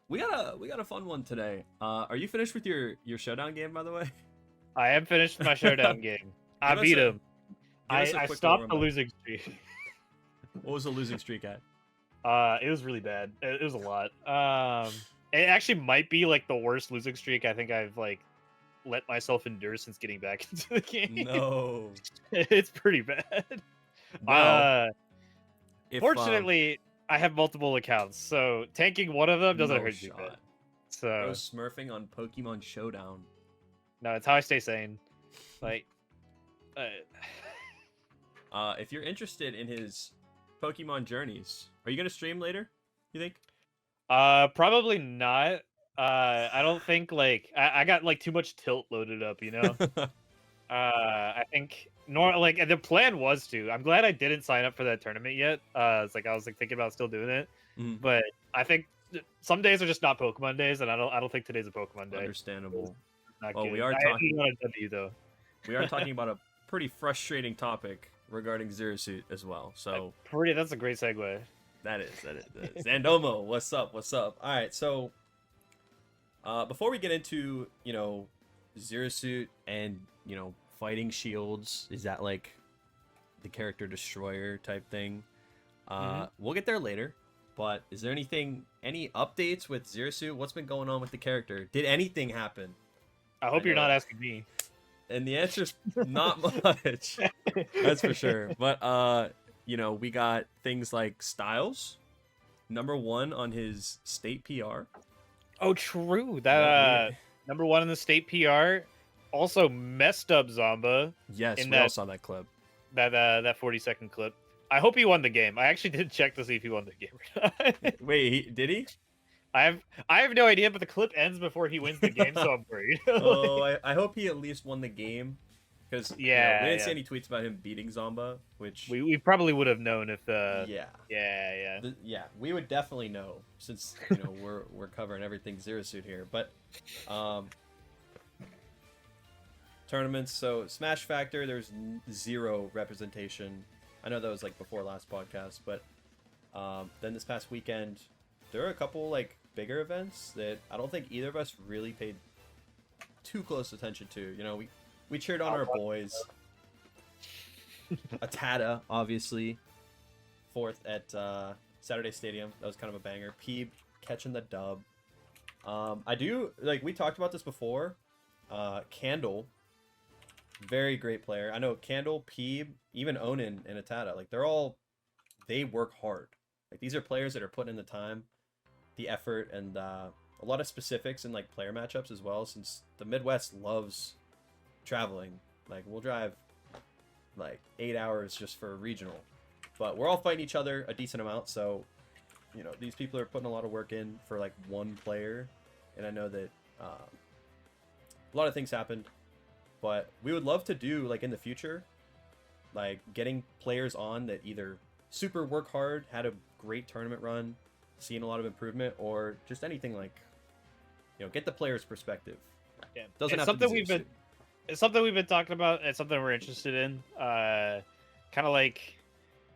we got a fun one today. Are you finished with your showdown game, by the way? I am finished with my showdown game. I beat him. I stopped the losing streak. What was the losing streak at? It was really bad. It was a lot. It actually might be like the worst losing streak I think I've like let myself endure since getting back into the game. No, it's pretty bad. well, fortunately, I have multiple accounts, so tanking one of them doesn't no hurt shot. you bad. So Bro, smurfing on Pokemon Showdown. no, it's how I stay sane. Like, if you're interested in his Pokemon journeys, are you gonna stream later? You think? probably not. I don't think like I got like too much tilt loaded up, you know. I think like the plan was to. I'm glad I didn't sign up for that tournament yet. It's like I was like thinking about still doing it, but I think some days are just not Pokemon days, and I don't think today's a Pokemon day. Understandable. Not Well, good. we are I talking. want a W though. We are talking about a pretty frustrating topic regarding Zero Suit as well. So That's a great segue. that is. Zandomo, what's up? What's up? All right, so before we get into Zero Suit and fighting shields, is that like the character destroyer type thing? We'll get there later. But is there any updates with Zero Suit? What's been going on with the character? Did anything happen? I hope you're not asking me. And the answer is not much. That's for sure. But we got things like Styles, #1 on his state PR. Oh, true. That #1 in the state PR. Also messed up Zomba. Yes, we all saw that clip. That 40-second clip. I hope he won the game. I actually did check to see if he won the game or not. Wait, did he? I have no idea, but the clip ends before he wins the game, so I'm worried. Oh, I hope he at least won the game. Because we didn't see any tweets about him beating Zomba, which we probably would have known if yeah, we would definitely know since we're covering everything Zero Suit here. But tournaments, so Smash Factor, there's 0 representation. I know that was like before last podcast, but then this past weekend there are a couple like bigger events that I don't think either of us really paid too close attention to. We cheered on our boys. Atata, obviously, 4th at Saturday Stadium. That was kind of a banger. Peeb catching the dub. I do like we talked about this before. Candle, very great player. I know Candle, Peeb, even Onin and Atata. Like they work hard. Like these are players that are putting in the time, the effort, and a lot of specifics in like player matchups as well. Since the Midwest loves traveling, like we'll drive like 8 hours just for a regional, but we're all fighting each other a decent amount. So these people are putting a lot of work in for like one player, and I know that a lot of things happened, but we would love to do like in the future, like getting players on that either super work hard, had a great tournament run, seeing a lot of improvement, or just anything like get the player's perspective. Yeah, doesn't it's have something to be it's something we've been talking about. It's something we're interested in. Kind of like,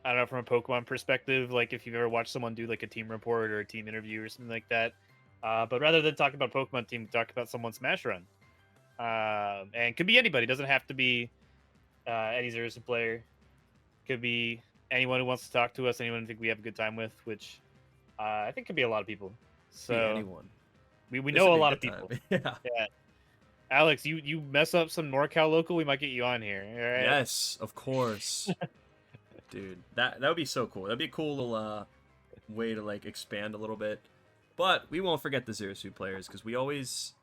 I don't know, from a Pokemon perspective, like if you've ever watched someone do like a team report or a team interview or something like that. But rather than talk about Pokemon team, talk about someone's Smash run. And it could be anybody. It doesn't have to be any ZSS player. It could be anyone who wants to talk to us, anyone who think we have a good time with, which I think could be a lot of people. So anyone. We know a lot of time. people. Yeah. Alex, you mess up some NorCal local, we might get you on here. All right? Yes, of course. Dude, that would be so cool. That'd be a cool little way to like expand a little bit. But we won't forget the Zero Suit players, because we always,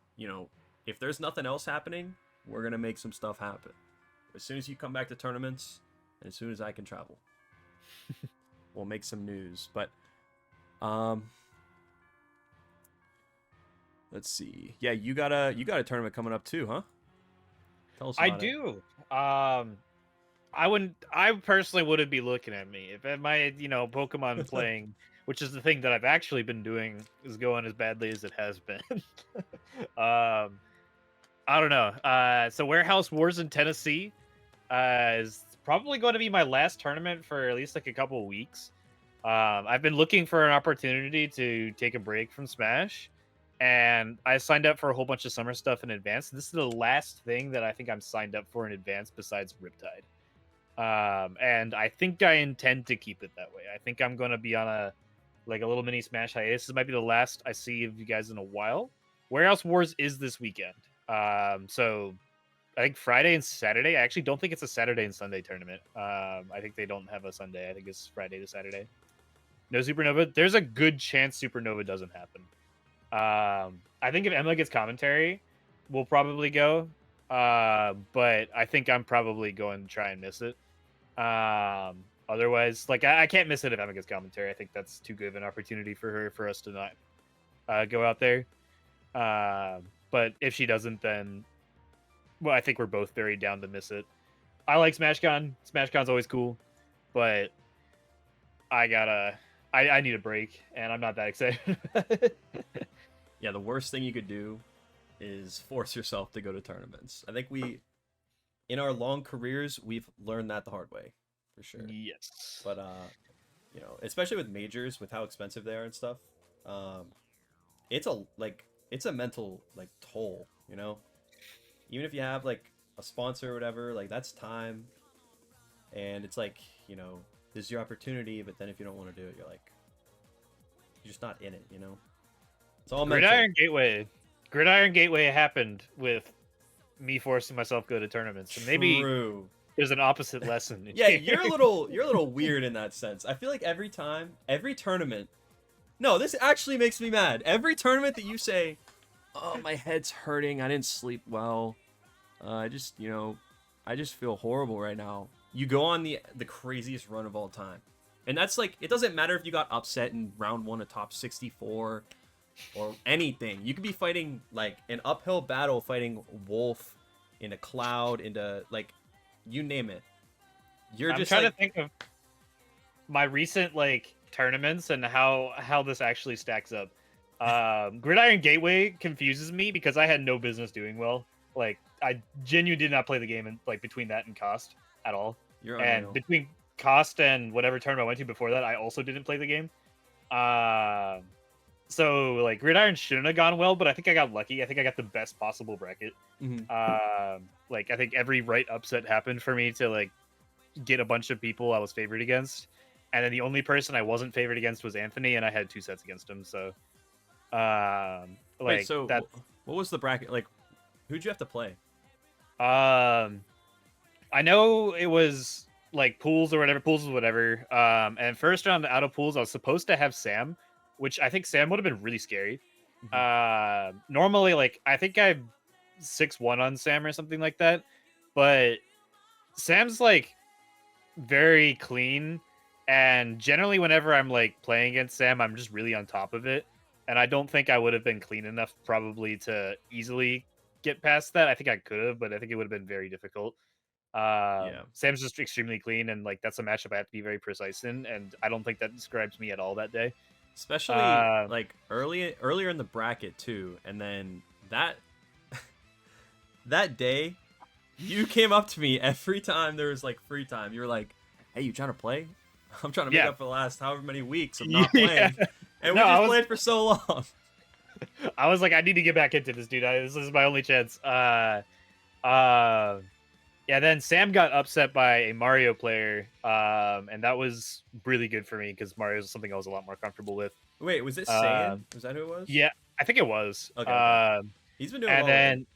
if there's nothing else happening, we're gonna make some stuff happen. As soon as you come back to tournaments, and as soon as I can travel, we'll make some news. But let's see. Yeah, you got a tournament coming up too, huh? Tell us about I do. I personally wouldn't be looking at me if my Pokemon playing, which is the thing that I've actually been doing, is going as badly as it has been. I don't know. So Warehouse Wars in Tennessee is probably going to be my last tournament for at least like a couple of weeks. I've been looking for an opportunity to take a break from Smash. and I signed up for a whole bunch of summer stuff in advance. This is the last thing that I think I'm signed up for in advance besides Riptide. And I think I intend to keep it that way. I think I'm going to be on a little mini Smash hiatus. This might be the last I see of you guys in a while. Warehouse Wars is this weekend. So I think Friday and Saturday. I actually don't think it's a Saturday and Sunday tournament. I think they don't have a Sunday. I think it's Friday to Saturday. No Supernova. There's a good chance Supernova doesn't happen. I think if Emma gets commentary, we'll probably go. But I think I'm probably going to try and miss it. Otherwise, I can't miss it if Emma gets commentary. I think that's too good of an opportunity for us to not go out there. But if she doesn't, then I think we're both very down to miss it. I like SmashCon. SmashCon's always cool, but I need a break, and I'm not that excited. Yeah, the worst thing you could do is force yourself to go to tournaments. I think in our long careers, we've learned that the hard way, for sure. Yes. But especially with majors, with how expensive they are and stuff, it's a mental toll, Even if you have a sponsor or whatever, that's time, and it's this is your opportunity. But then if you don't want to do it, you're just not in it, It's all mental. Gridiron Gateway happened with me forcing myself to go to tournaments. So maybe there's an opposite lesson. Yeah, you're a little weird in that sense. I feel like every tournament. No, this actually makes me mad. Every tournament that you say, "Oh, my head's hurting. I didn't sleep well. I just feel horrible right now." You go on the craziest run of all time. And that's it doesn't matter if you got upset in round 1 of top 64 or anything. You could be fighting an uphill battle, fighting Wolf in a cloud, into you name it. I'm trying to think of my recent tournaments and how this actually stacks up. Gridiron Gateway confuses me because I had no business doing well. I genuinely did not play the game in, between that and Cost at all. And between Cost and whatever tournament I went to before that, I also didn't play the game. So Gridiron shouldn't have gone well, but I think I got lucky. I think I got the best possible bracket. Mm-hmm. I think every right upset happened for me to get a bunch of people I was favored against, and then the only person I wasn't favored against was Anthony, and I had 2 sets against him. So, Wait, so what was the bracket like? Who'd you have to play? I know it was pools or whatever. And first round out of pools, I was supposed to have Sam, which I think Sam would have been really scary. Mm-hmm. Normally, I think I'm 6-1 on Sam or something like that, but Sam's very clean, and generally whenever I'm playing against Sam, I'm just really on top of it, and I don't think I would have been clean enough probably to easily get past that. I think I could have, but I think it would have been very difficult. Sam's just extremely clean, and that's a matchup I have to be very precise in, and I don't think that describes me at all that day. Especially earlier in the bracket too, and then that day, you came up to me every time there was free time. You were like, "Hey, you trying to play? I'm trying to make up for the last however many weeks of not playing." And we just played for so long. I was like, I need to get back into this, dude. This is my only chance. Then Sam got upset by a Mario player, and that was really good for me because Mario is something I was a lot more comfortable with. Wait, was it Saiyan? Was that who it was? Yeah, I think it was. Okay. He's been doing well. Then,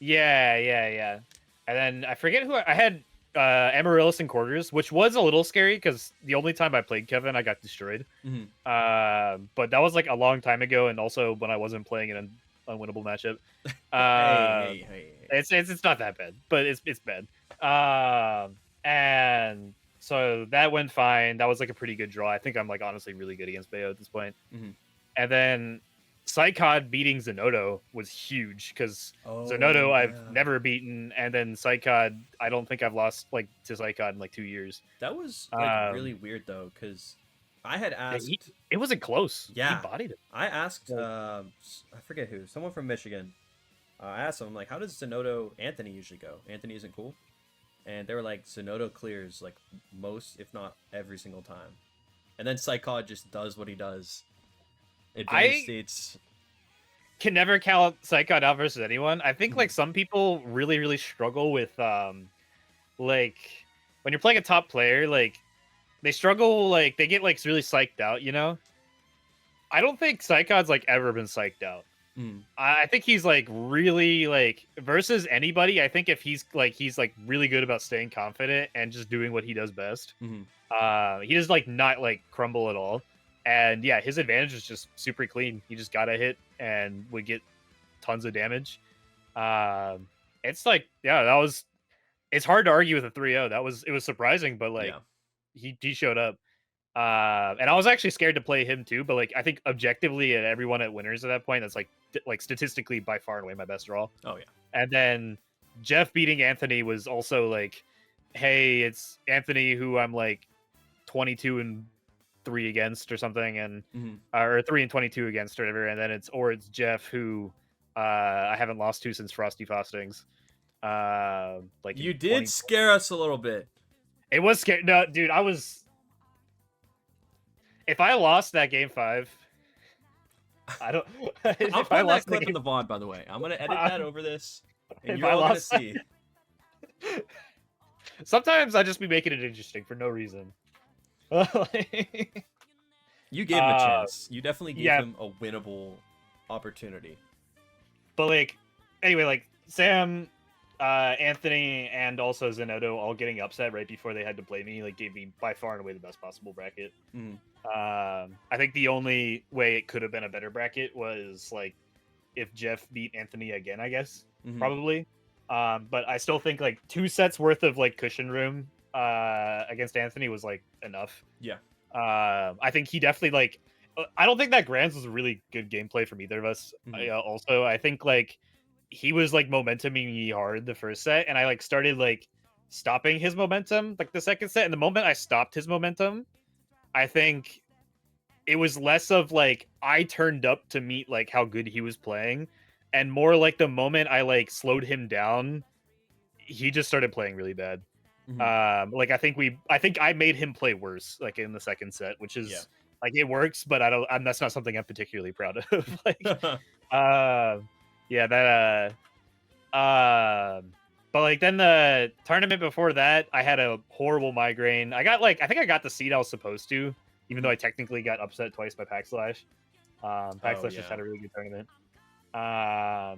yeah. And then I forget who I had. Amaryllis in quarters, which was a little scary because the only time I played Kevin, I got destroyed. Mm-hmm. But that was a long time ago, and also when I wasn't playing an unwinnable matchup. Hey. It's not that bad, but it's bad. And so that went fine. That was a pretty good draw. I think I'm honestly really good against Bayo at this point. Mm-hmm. And then Psychod beating Zenodo was huge because Zenodo I've never beaten, and then Psychod I don't think I've lost to Psychod in 2 years. That was really weird though, because I had asked. It wasn't close. Yeah, he bodied it. I asked. I forget who. Someone from Michigan. I asked him how does Zenodo Anthony usually go? Anthony isn't cool, and they were like Zenodo clears most, if not every single time, and then Psychod just does what he does. Advanced States. can never count Psychon out versus anyone. I think Mhm. like some people really, really struggle with like when you're playing a top player, like they struggle, like they get like really psyched out, you know? I don't think Psychon's like ever been psyched out. Mm. I think he's like really like versus anybody. I think if he's like really good about staying confident and just doing what he does best. Mhm. He does like not like crumble at all. And yeah, his advantage is just super clean. He just got a hit and would get tons of damage. It's like, yeah, that was it's hard to argue with a 3-0. It was surprising, but like Yeah. he showed up. And I was actually scared to play him too, but like I think objectively and everyone at winners at that point, that's like statistically by far and away my best draw. Oh yeah. And then Jeff beating Anthony was also like, hey, it's Anthony who I'm like 22-3 against or something, and Mhm. or 3-22 against or whatever, and then it's Jeff who I haven't lost to since Frosty Fostings. Like You did scare us a little bit. It was scary. No, dude, I was. If I lost that game 5, I don't. I'm if I putting that lost clip the in the VOD, by the way. I'm gonna edit that over this, and if you're I all gonna lost- see. Sometimes I just be making it interesting for no reason. You gave him a chance. You definitely gave yeah. him a winnable opportunity. But like, anyway, like Sam, Anthony, and also Zenotto all getting upset right before they had to play me, like gave me by far and away the best possible bracket. Mhm. I think the only way it could have been a better bracket was like if Jeff beat Anthony again, I guess, Mhm. probably. But I still think like 2 sets worth of like cushion room against Anthony was like enough. Yeah. I think he definitely like. I don't think that Grands was a really good gameplay from either of us. Mhm. Also, I think like he was like momentuming me hard the first set, and I like started like stopping his momentum like the second set. And the moment I stopped his momentum, I think it was less of like I turned up to meet like how good he was playing, and more like the moment I like slowed him down, he just started playing really bad. Mhm. Like I think I made him play worse like in the second set, which is Yeah. like it works, but that's not something I'm particularly proud of. Like, yeah, that but like then the tournament before that, I had a horrible migraine. I think I got the seed I was supposed to, even though I technically got upset twice by Packslash. Packslash just had a really good tournament. I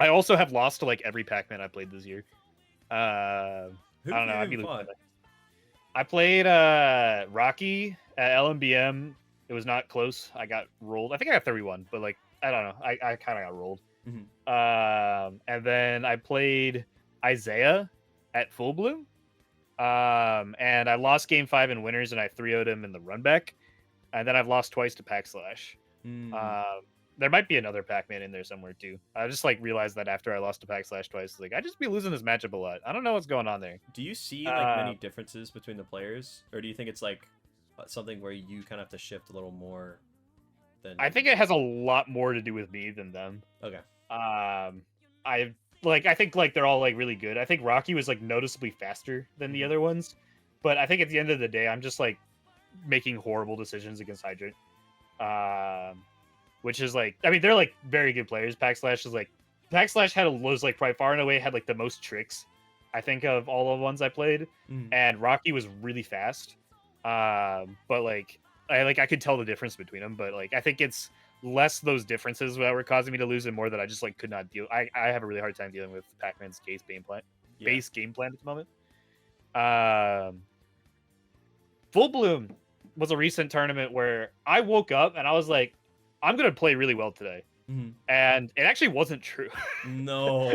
also have lost to like every Pac-Man I played this year. Who I don't know. did you fought? I played Rocky at LMBM. It was not close. I got rolled. I think I got 31, but like I don't know. I kind of got rolled. Mhm. And then I played Isaiah at Full Bloom. And I lost game 5 in winners, and I 3-0'd him in the run back. And then I've lost twice to Packslash. Mm. There might be another Pac-Man in there somewhere too. I just like realized that after I lost to Packslash twice, like I just be losing this matchup a lot. I don't know what's going on there. Do you see like many differences between the players, or do you think it's like something where you kind of have to shift a little more than? I think it has a lot more to do with me than them. Okay. I think like they're all like really good. I think Rocky was like noticeably faster than the other ones, but I think at the end of the day, I'm just like making horrible decisions against Hydrant. Which is like, I mean, they're like very good players. Packslash was like by far and away had like the most tricks, I think, of all the ones I played. And Rocky was really fast. But like I could tell the difference between them. But like I think it's less those differences that were causing me to lose, and more that I just like could not deal. I have a really hard time dealing with Pac-Man's game plan at the moment. Full Bloom was a recent tournament where I woke up and I was like, I'm gonna play really well today. And it actually wasn't true. No.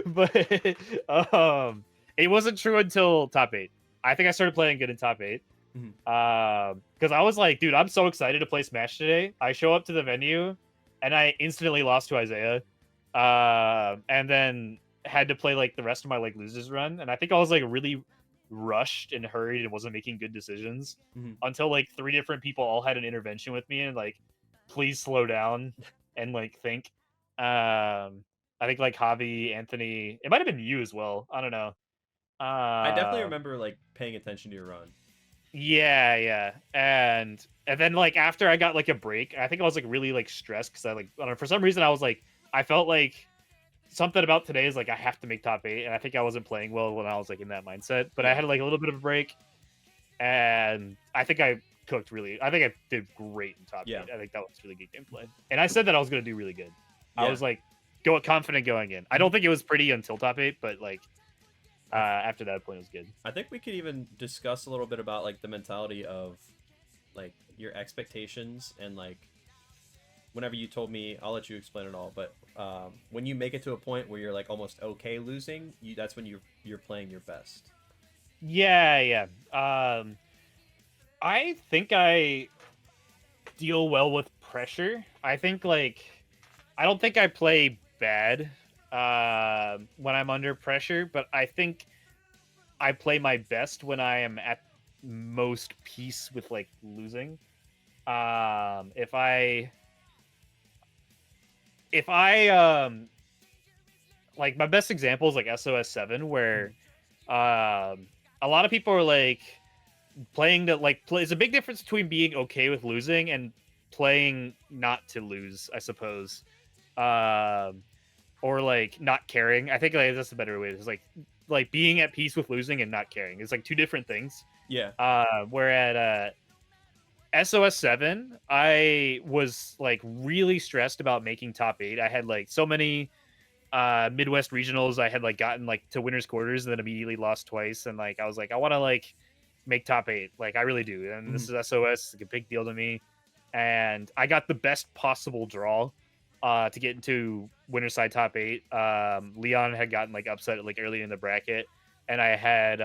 But it wasn't true until top 8. I think I started playing good in top 8. Because I was like, dude, I'm so excited to play Smash today. I show up to the venue and I instantly lost to Isaiah. And then had to play like the rest of my like losers run. And I think I was like really rushed and hurried and wasn't making good decisions until like 3 different people all had an intervention with me and like, please slow down and like think. I think like Javi, Anthony, it might have been you as well. I don't know. I definitely remember like paying attention to your run. Yeah. And And then like after I got like a break, I think I was like really like stressed because I like I don't know, for some reason I was like I felt like something about today is like I have to make top 8, and I think I wasn't playing well when I was like in that mindset. But I had like a little bit of a break, and I think I cooked really. I think I did great in top 8. I think that was really good gameplay, and I said that I was going to do really good. I was like confident going in. I don't think it was pretty until top 8, but like after that point it was good. I think we could even discuss a little bit about like the mentality of like your expectations and like whenever you told me, I'll let you explain it all, but when you make it to a point where you're like almost okay losing, that's when you're playing your best. Yeah. I think I deal well with pressure. I think like I don't think I play bad when I'm under pressure, but I think I play my best when I am at most peace with like losing. If I like my best example is like SOS 7 where a lot of people are like playing that like it's a big difference between being okay with losing and playing not to lose, I suppose. Or like not caring. I think like that's a better way. It's like being at peace with losing and not caring. It's like two different things. Yeah. Where at SOS 7, I was like really stressed about making top 8. I had like so many Midwest regionals. I had like gotten like to winners quarters and then immediately lost twice. And like I was like, I want to like make top 8. Like I really do. And this is SOS. It's like a big deal to me. And I got the best possible draw to get into winner side top 8. Leon had gotten like upset like early in the bracket. And I had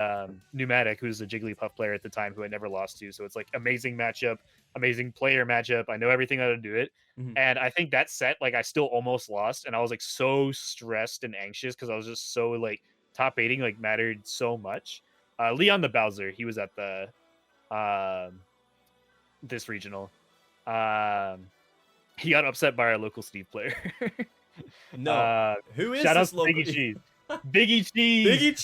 Pneumatic, who's a Jigglypuff player at the time, who I never lost to. So it's like amazing matchup, amazing player matchup. I know everything how to do it. And I think that set, like I still almost lost. And I was like so stressed and anxious because I was just so like top 8ing like mattered so much. Leon the Bowser, he was at the this regional. He got upset by our local Steve player. No. Who is shout this out to local? Biggie Cheese. Biggie Cheese. Biggie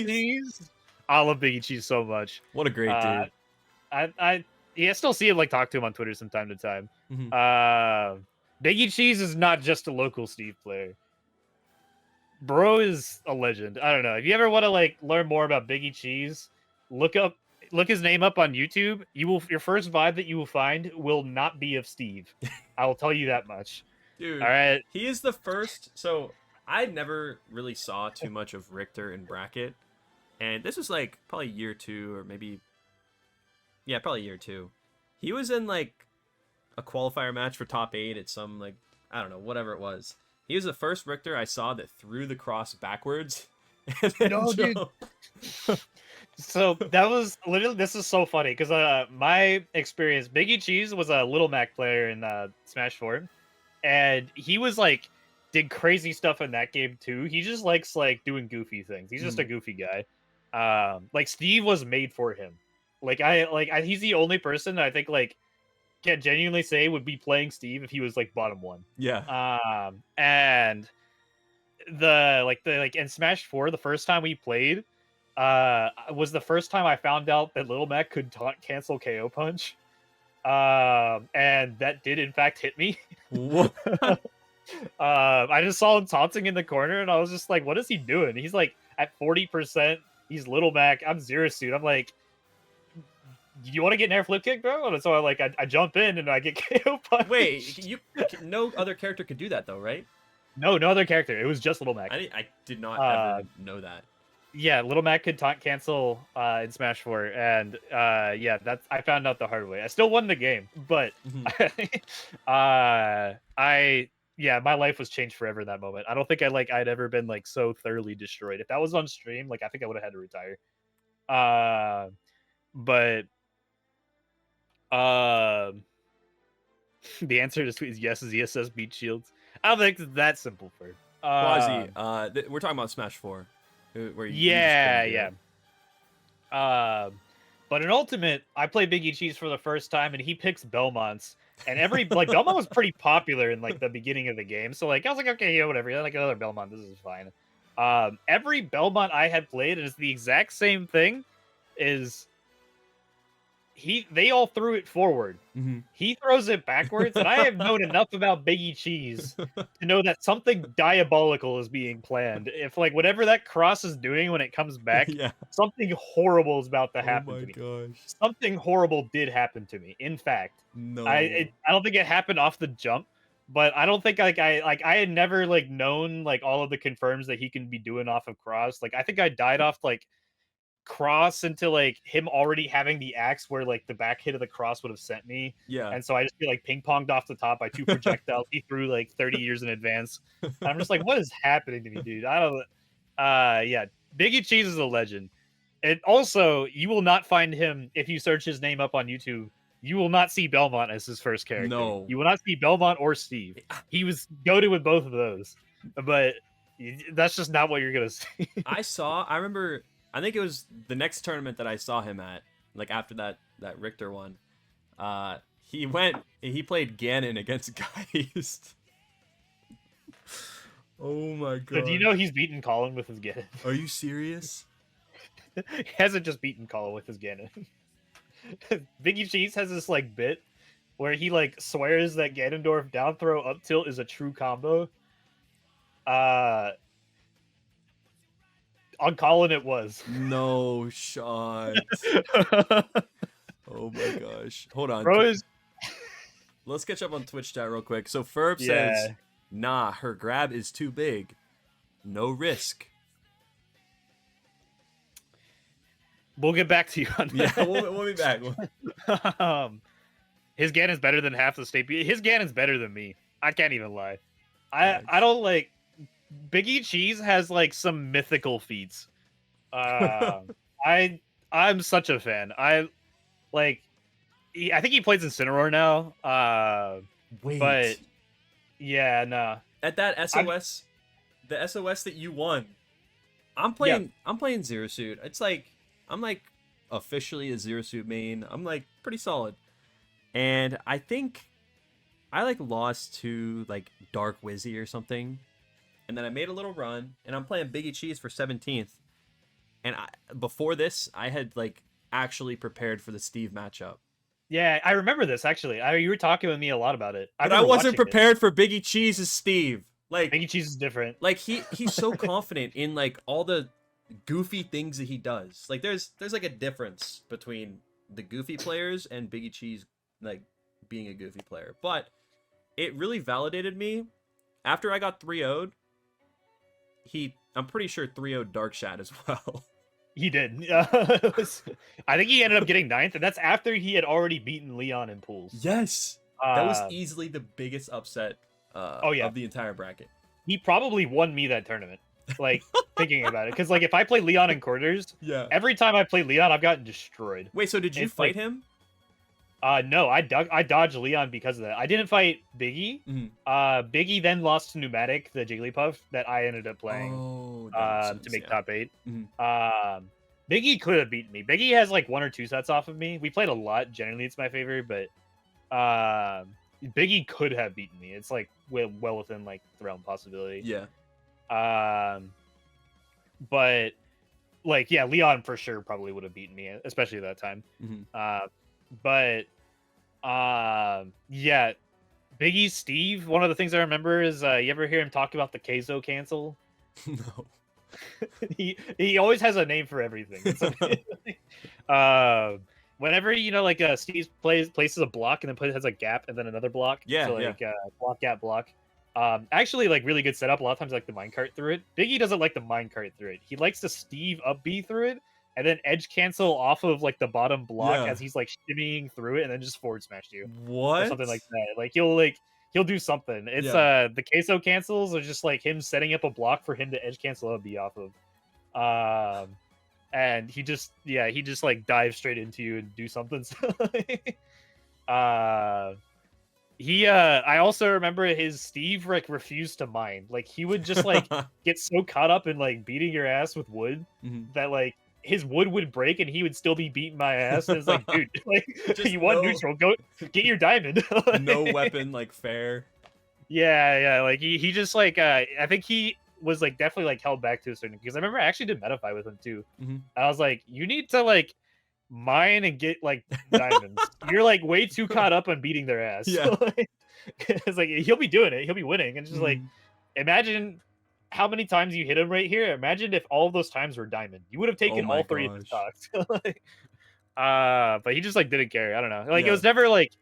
Cheese. I love Biggie Cheese so much. What a great dude. I still see him like talk to him on Twitter from time to time. Biggie Cheese is not just a local Steve player. Bro is a legend. I don't know. If you ever want to like learn more about Biggie Cheese, look his name up on YouTube. Your first vibe that you will find will not be of Steve. I will tell you that much. Dude, all right. He is the first. So I never really saw too much of Richter in bracket, and this was like probably year 2 or maybe, yeah, probably year 2. He was in like a qualifier match for top 8 at some like I don't know whatever it was. He was the first Richter I saw that threw the cross backwards. No, dude. So that was literally, this is so funny because my experience, Biggie Cheese was a Little Mac player in Smash 4, and he was like did crazy stuff in that game too. He just likes like doing goofy things. He's just a goofy guy. Like Steve was made for him. He's the only person that I think like can genuinely say would be playing Steve if he was like bottom 1. Yeah. And the in Smash 4, the first time we played was the first time I found out that Little Mac could taunt cancel KO punch. And that did in fact hit me. What? I just saw him taunting in the corner and I was just like, what is he doing? He's like at 40%. He's Little Mac. I'm Zero Suit. I'm like, you want to get an air flip kick, bro? And so I jump in and I get KO punch. Wait, no other character could do that though, right? No other character. It was just Little Mac. I did not ever know that. Yeah, Little Mac could taunt cancel in Smash 4, and I found out the hard way. I still won the game, but my life was changed forever in that moment. I don't think I'd ever been like so thoroughly destroyed. If that was on stream, like I think I would have had to retire. But the answer to this is yes. ZSS beat Shields. I don't think it's that simple for Quasi. We're talking about Smash 4. Where but in Ultimate, I play Biggie Cheese for the first time, and he picks Belmonts. And every Belmont was pretty popular in like the beginning of the game, so like I was like, okay, yeah, whatever. Like another Belmont, this is fine. Every Belmont I had played is the exact same thing. Is they all threw it forward. Mm-hmm. He throws it backwards, and I have known enough about Biggie Cheese to know that something diabolical is being planned. If like whatever that cross is doing when it comes back, Yeah. something horrible is about to happen Oh to my me. gosh. Something horrible did happen to me. In fact, No. I don't think it happened off the jump, but I don't think I had never like known like all of the confirms that he can be doing off of cross. Like I think I died off like cross into like him already having the axe where like the back hit of the cross would have sent me. Yeah. And so I just get like ping ponged off the top by 2 projectiles he threw like 30 years in advance. And I'm just like, what is happening to me, dude? I don't yeah. Biggie Cheese is a legend. And also, you will not find him if you search his name up on YouTube. You will not see Belmont as his first character. No. You will not see Belmont or Steve. He was goated with both of those. But that's just not what you're gonna see. I remember, I think it was the next tournament that I saw him at, like after that Richter one. He played Ganon against Geist. Oh my god. So do you know he's beaten Colin with his Ganon? Are you serious? He hasn't just beaten Colin with his Ganon. Biggie Cheese has this like bit where he like swears that Ganondorf down throw up tilt is a true combo. On Colin it was. No shot. Oh my gosh. Hold on. Bro is... Let's catch up on Twitch chat real quick. So Ferb Yeah. says, nah, her grab is too big. No risk. We'll get back to you on that. Yeah, we'll be back. His Ganon's better than half the state. His Ganon's better than me. I can't even lie. Thanks. I don't like... Biggie Cheese has like some mythical feats. I'm such a fan. I think he plays Incineroar now. Wait. But yeah, nah. At that SOS, the SOS that you won, I'm playing Zero Suit. It's like I'm like officially a Zero Suit main. I'm like pretty solid. And I think I like lost to like Dark Wizzy or something. And then I made a little run, and I'm playing Biggie Cheese for 17th. And before this, I had like actually prepared for the Steve matchup. Yeah, I remember this actually. You were talking with me a lot about it. But I wasn't prepared for Biggie Cheese's Steve. Like Biggie Cheese is different. Like he's so confident in like all the goofy things that he does. Like there's like a difference between the goofy players and Biggie Cheese like being a goofy player. But it really validated me after I got 3-0'd. I'm pretty sure 3-0'd Darkshad as well. He did. I think he ended up getting 9th, and that's after he had already beaten Leon in pools. Yes. That was easily the biggest upset of the entire bracket. He probably won me that tournament. Like, thinking about it. Because, like, if I play Leon in quarters, every time I play Leon, I've gotten destroyed. Wait, so did you fight him? No, I dodged Leon because of that. I didn't fight Biggie. Mm-hmm. Biggie then lost to Pneumatic, the Jigglypuff, that I ended up playing to make top 8. Mm-hmm. Biggie could have beaten me. Biggie has like 1 or 2 sets off of me. We played a lot. Generally, it's my favorite, but Biggie could have beaten me. It's like well within like the realm possibility. Yeah. But like, yeah, Leon for sure probably would have beaten me, especially at that time. Mm-hmm. But yeah, Biggie Steve, one of the things I remember is you ever hear him talk about the queso cancel? No. he always has a name for everything. Whenever like Steve places a block and then has a gap and then another block. Block gap block. Actually, like really good setup. A lot of times like the minecart through it. Biggie doesn't like the minecart through it. He likes to Steve up B through it and then edge cancel off of like the bottom block as he's like shimmying through it and then just forward smash you. What? Or something like that. Like he'll do something. It's the queso cancels are just like him setting up a block for him to edge cancel a B off of. And he just like dives straight into you and do something. I also remember his Steve like refused to mine. Like he would just like get so caught up in like beating your ass with wood that like his wood would break and he would still be beating my ass. And it's like, dude, like you want neutral, go get your diamond. No weapon, like fair. Yeah. Like he just like I think he was like definitely like held back to a certain, because I remember I actually did Metafy with him too. Mm-hmm. I was like, you need to like mine and get like diamonds. You're like way too caught up on beating their ass. Yeah. It's like he'll be doing it, he'll be winning, and it's just like imagine how many times you hit him right here. Imagine if all of those times were diamond. You would have taken my all three of his gosh. stocks. Like, but he just like didn't care. I don't know. Like it Yeah. was never like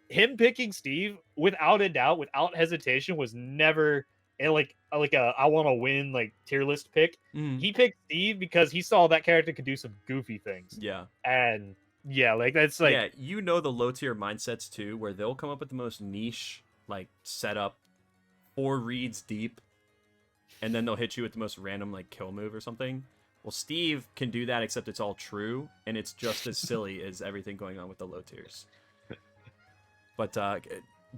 him picking Steve without a doubt, without hesitation, was never like a I want to win like tier list pick. He picked Steve because he saw that character could do some goofy things. Yeah. And yeah, like that's like yeah, you know the low tier mindsets too, where they'll come up with the most niche like setup, 4 reads deep, and then they'll hit you with the most random like kill move or something. Well, Steve can do that, except it's all true, and it's just as silly as everything going on with the low tiers. But do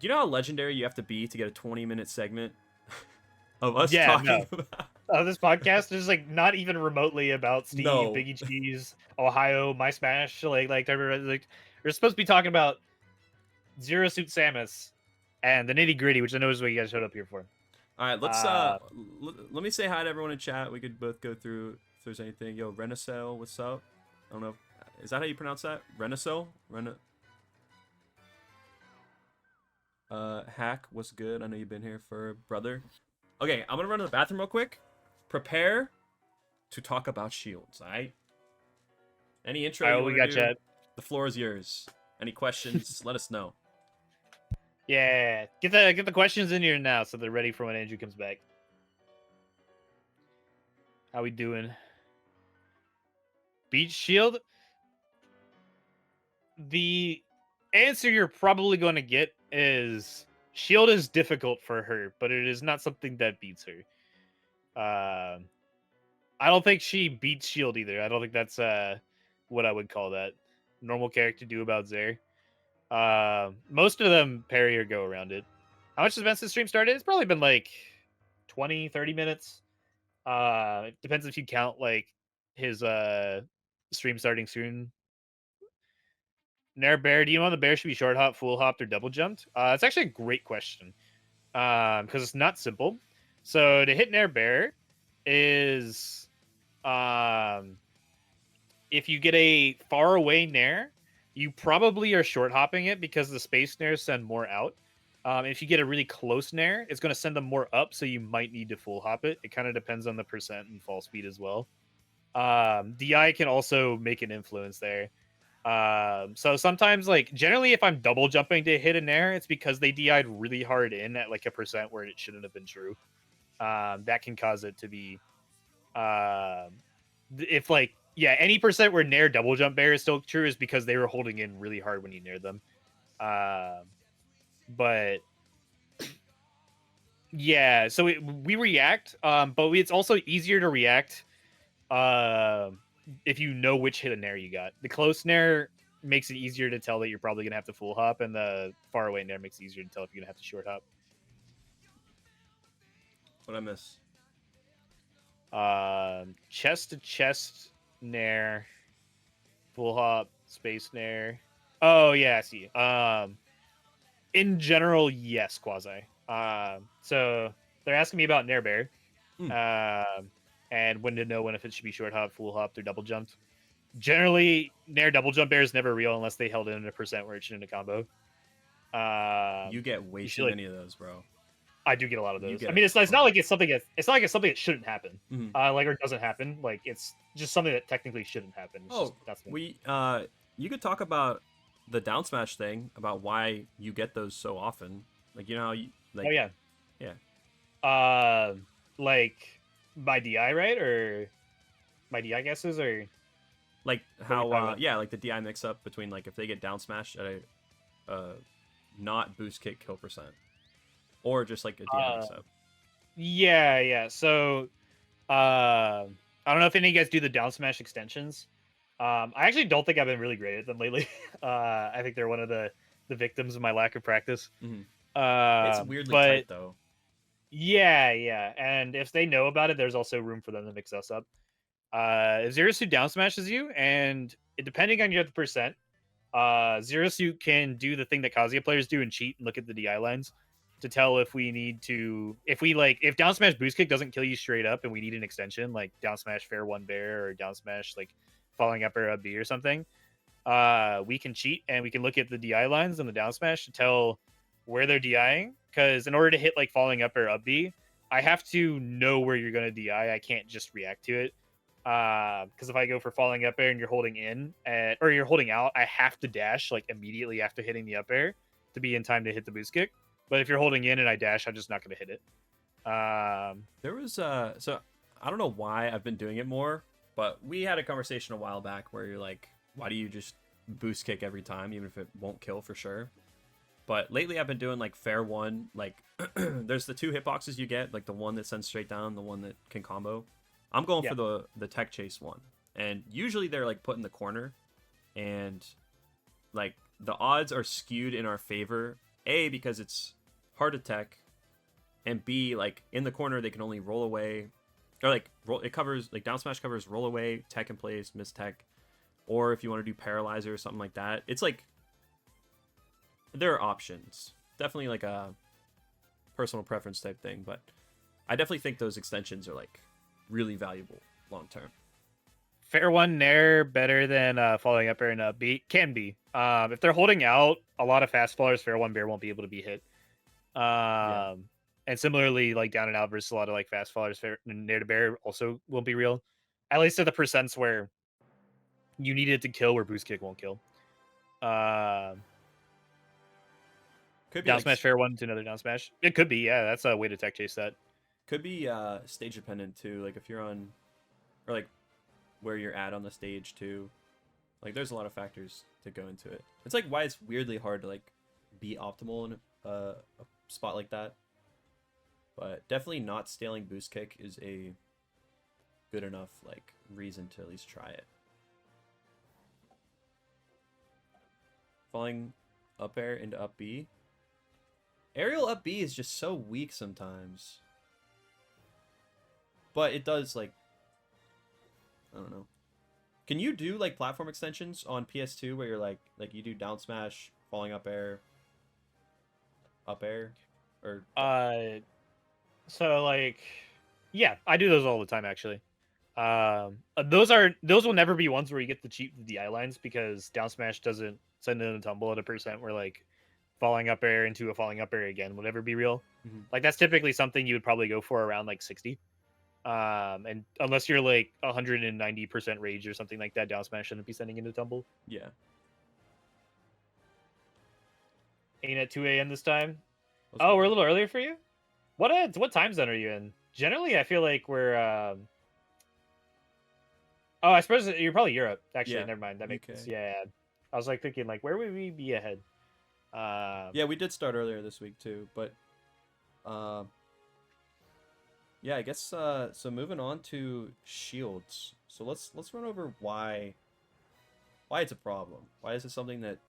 you know how legendary you have to be to get a 20-minute segment of us talking about this podcast is like not even remotely about Steve, No. Biggie Cheese, Ohio, My Smash. Like we're supposed to be talking about Zero Suit Samus and the nitty gritty, which I know is what you guys showed up here for. All right, let's let me say hi to everyone in chat. We could both go through if there's anything. Yo, Renisel, what's up? I don't know. Is that how you pronounce that? Renisel? Hack, what's good? I know you've been here for brother. Okay, I'm gonna run to the bathroom real quick. Prepare to talk about shields, alright? Any intro? All right, we got chat. The floor is yours. Any questions? Let us know. Yeah, get the questions in here now so they're ready for when Andrew comes back. How we doing? Beach shield? The answer you're probably going to get is shield is difficult for her, but it is not something that beats her. I don't think she beats shield either. I don't think that's what I would call that. Normal character do about Zaire. Most of them parry or go around it. How much has been since stream started? It's probably been like 20, 30 minutes. It depends if you count like his stream starting soon. Nair bear, do you know the bear should be short hop, full hopped, or double jumped? It's actually a great question. Because it's not simple. So to hit Nair bear is if you get a far away Nair, you probably are short hopping it because the space Nairs send more out. If you get a really close Nair, it's going to send them more up, so you might need to full hop it. It kind of depends on the percent and fall speed as well. DI can also make an influence there. So sometimes, like, generally, if I'm double jumping to hit a Nair, it's because they DI'd really hard in at like a percent where it shouldn't have been true. That can cause it to be, if like, yeah, any percent where Nair double jump bear is still true is because they were holding in really hard when you nair them. But yeah, so we react, but it's also easier to react if you know which hit a nair you got. The close nair makes it easier to tell that you're probably gonna have to full hop, and the far away nair makes it easier to tell if you're gonna have to short hop. What'd I miss? Chest to chest nair, full hop, space nair. Oh yeah, I see. In general, yes, quasi. So they're asking me about nair bear, and when to know when if it should be short hop, full hop, or double jumped. Generally, nair double jump bear is never real unless they held in a percent where it shouldn't have combo. You get way too many of those, bro. I do get a lot of those. I mean, it's not like it's something that shouldn't happen, like, or it doesn't happen. Like, it's just something that technically shouldn't happen. It's you could talk about the down smash thing, about why you get those so often. Like, you know how you like. Oh yeah, yeah. Like my DI, right, or my DI guesses, or like how like the DI mix up between, like, if they get down smashed at a not boost kick kill percent. Or just like a DI mix-up. Yeah. So, I don't know if any of you guys do the down smash extensions. I actually don't think I've been really great at them lately. I think they're one of the victims of my lack of practice. It's weirdly tight, though. Yeah. And if they know about it, there's also room for them to mix us up. If Zero Suit down smashes you, and depending on your percent, Zero Suit can do the thing that Kazuya players do and cheat and look at the DI lines to tell if we need to, if down smash boost kick doesn't kill you straight up and we need an extension, like down smash fair one bear or down smash like falling up air up B or something, we can cheat and we can look at the DI lines and the down smash to tell where they're DIing. Because in order to hit like falling up or up B, I have to know where you're going to DI. I can't just react to it. Because if I go for falling up air and you're holding in or you're holding out, I have to dash like immediately after hitting the up air to be in time to hit the boost kick. But if you're holding in and I dash, I'm just not going to hit it. There was so I don't know why I've been doing it more, but we had a conversation a while back where you're like, why do you just boost kick every time, even if it won't kill for sure? But lately I've been doing like fair one, like there's the 2 hitboxes you get, like the one that sends straight down, the one that can combo. I'm going for the tech chase one, and usually they're like put in the corner, and like the odds are skewed in our favor. A, because it's hard to tech, and B, like in the corner they can only roll away, or like it covers like down smash covers roll away, tech in place, miss tech, or if you want to do paralyzer or something like that. It's like there are options. Definitely like a personal preference type thing, but I definitely think those extensions are like really valuable long term. Fair one nair better than falling up air and up B can be. If they're holding out, a lot of fast fallers fair one bear won't be able to be hit. And similarly, like down and out versus a lot of like fast fallers fair nair to bear also won't be real. At least at the percents where you need it to kill, where boost kick won't kill. Could be down like, smash fair one to another down smash. It could be, yeah. That's a way to tech chase that. Could be stage dependent too. Like if you're on, or like where you're at on the stage too. Like there's a lot of factors to go into it. It's like why it's weirdly hard to like be optimal in a spot like that. But definitely not stealing boost kick is a good enough like reason to at least try it. Falling up air into up B. Aerial up B is just so weak sometimes. But it does, like, I don't know. Can you do, like, platform extensions on PS2 where you're, like you do down smash, falling up air, or... So, like, yeah, I do those all the time, actually. Those will never be ones where you get to cheat the DI lines because down smash doesn't send in a tumble at a percent where, like, falling up air into a falling up air again will never be real. Mm-hmm. Like, that's typically something you would probably go for around, like, 60. And unless you're like 190% rage or something like that, down smash shouldn't be sending into tumble. Yeah. Ain't at 2 a.m. this time. Oh, we're a little earlier for you. What time zone are you in? Generally, I feel like we're. Oh, I suppose you're probably Europe. Actually, yeah. Never mind. That makes sense. Yeah. I was like thinking, like, where would we be ahead? Yeah, we did start earlier this week too, but. Yeah, I guess so. Moving on to shields. So let's run over why it's a problem. Why is it something that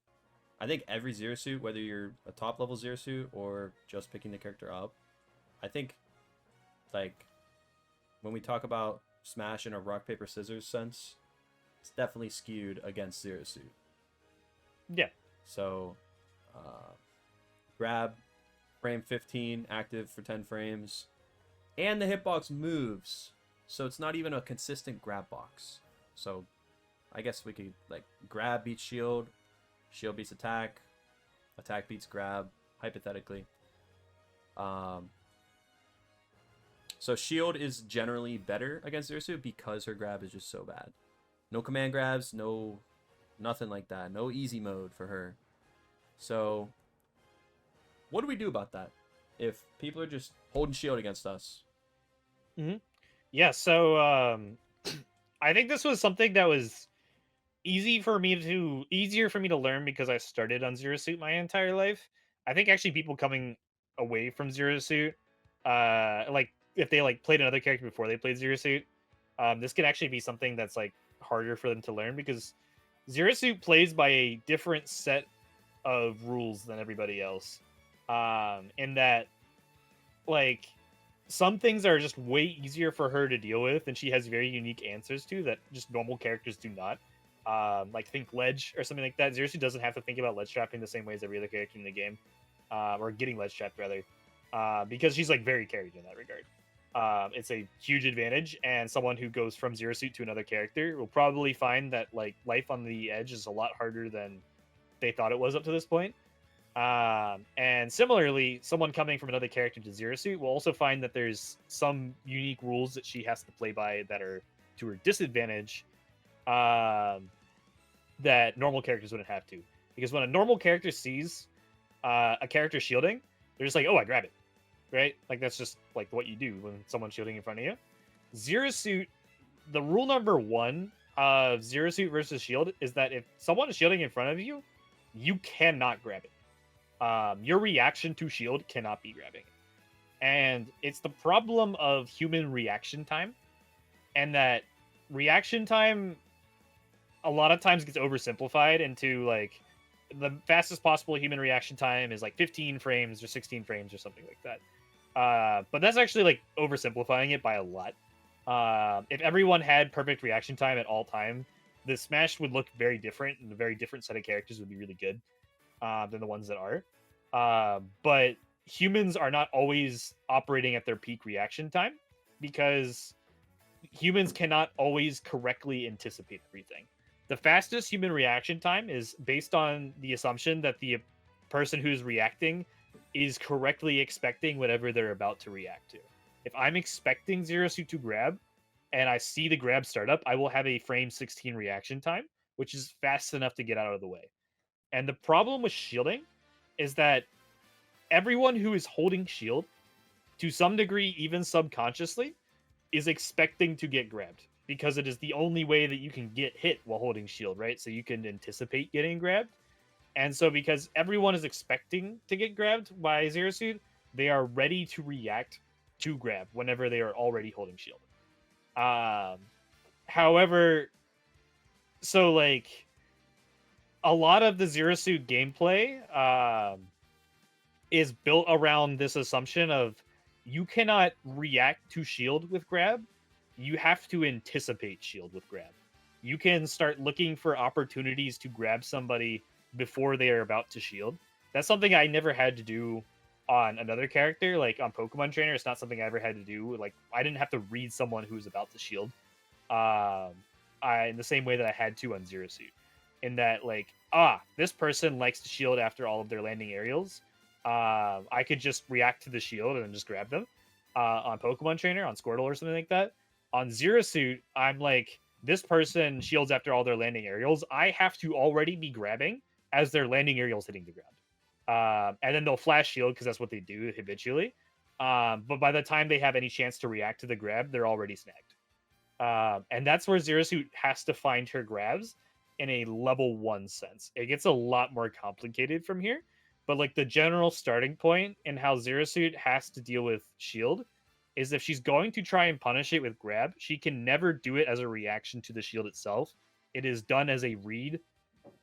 I think every Zero Suit, whether you're a top level Zero Suit or just picking the character up, I think like when we talk about Smash in a rock paper scissors sense, it's definitely skewed against Zero Suit. Yeah. So grab frame 15 active for 10 frames. And the hitbox moves, so it's not even a consistent grab box. So I guess we could, like, grab beats shield, shield beats attack, attack beats grab, hypothetically. So shield is generally better against Zero Suit because her grab is just so bad. No command grabs, nothing like that. No easy mode for her. So what do we do about that? If people are just holding shield against us? Mm-hmm. Yeah, so I think this was something that was easier for me to learn because I started on Zero Suit my entire life. I think actually people coming away from Zero Suit, like if they like played another character before they played Zero Suit, this could actually be something that's like harder for them to learn because Zero Suit plays by a different set of rules than everybody else. In that, like, some things are just way easier for her to deal with, and she has very unique answers to that just normal characters do not. Like think ledge or something like that. Zero Suit doesn't have to think about ledge trapping the same way as every other character in the game, or getting ledge trapped rather, because she's like very carried in that regard. It's a huge advantage, and someone who goes from zero suit to another character will probably find that like life on the edge is a lot harder than they thought it was up to this point. And similarly, someone coming from another character to zero suit will also find that there's some unique rules that she has to play by that are to her disadvantage, that normal characters wouldn't have to. Because when a normal character sees a character shielding, they're just like, oh, I grab it. Right? Like, that's just like what you do when someone's shielding in front of you. Zero suit, the rule number 1 of zero suit versus shield is that if someone is shielding in front of you, you cannot grab it. Your reaction to shield cannot be grabbing it. And it's the problem of human reaction time, and that reaction time a lot of times gets oversimplified into like the fastest possible human reaction time is like 15 frames or 16 frames or something like that. But that's actually like oversimplifying it by a lot. If everyone had perfect reaction time at all time, the Smash would look very different, and a very different set of characters would be really good than the ones that are. But humans are not always operating at their peak reaction time, because humans cannot always correctly anticipate everything. The fastest human reaction time is based on the assumption that the person who's reacting is correctly expecting whatever they're about to react to. If I'm expecting zero suit to grab and I see the grab start up, I will have a frame 16 reaction time, which is fast enough to get out of the way. And the problem with shielding is that everyone who is holding shield, to some degree, even subconsciously, is expecting to get grabbed, because it is the only way that you can get hit while holding shield, right? So you can anticipate getting grabbed. And so because everyone is expecting to get grabbed by zero suit, they are ready to react to grab whenever they are already holding shield. However, so like a lot of the zero suit gameplay is built around this assumption of you cannot react to shield with grab. You have to anticipate shield with grab. You can start looking for opportunities to grab somebody before they are about to shield. That's something I never had to do on another character. Like on Pokemon Trainer, it's not something I ever had to do. Like, I didn't have to read someone who's about to shield in the same way that I had to on Zero Suit. In that, like, this person likes to shield after all of their landing aerials. I could just react to the shield and then just grab them. On Pokemon Trainer, on Squirtle or something like that. On Zero Suit, I'm like, this person shields after all their landing aerials. I have to already be grabbing as their landing aerials hitting the ground. And then they'll flash shield because that's what they do habitually. But by the time they have any chance to react to the grab, they're already snagged. And that's where Zero Suit has to find her grabs in a level 1 sense. It gets a lot more complicated from here. But like the general starting point and how Zero Suit has to deal with shield is if she's going to try and punish it with grab, she can never do it as a reaction to the shield itself. It is done as a read,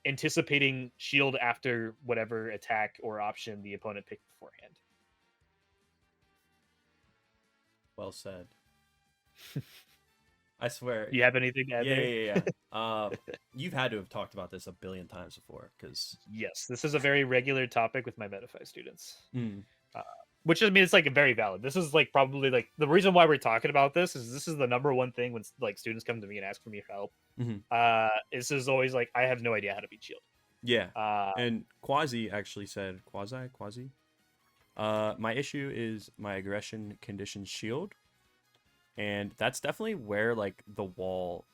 anticipating shield after whatever attack or option the opponent picked beforehand. Well said. I swear. You have anything to add there? Yeah. You've had to have talked about this a billion times before, because yes, this is a very regular topic with my Metaphy students. Which, I mean, it's like very valid. This is like probably like the reason why we're talking about this is the number one thing when like students come to me and ask for me for help. This is always like, I have no idea how to beat shield. Yeah. And Quasi actually said, Quasi. My issue is my aggression conditions shield. And that's definitely where like the wall,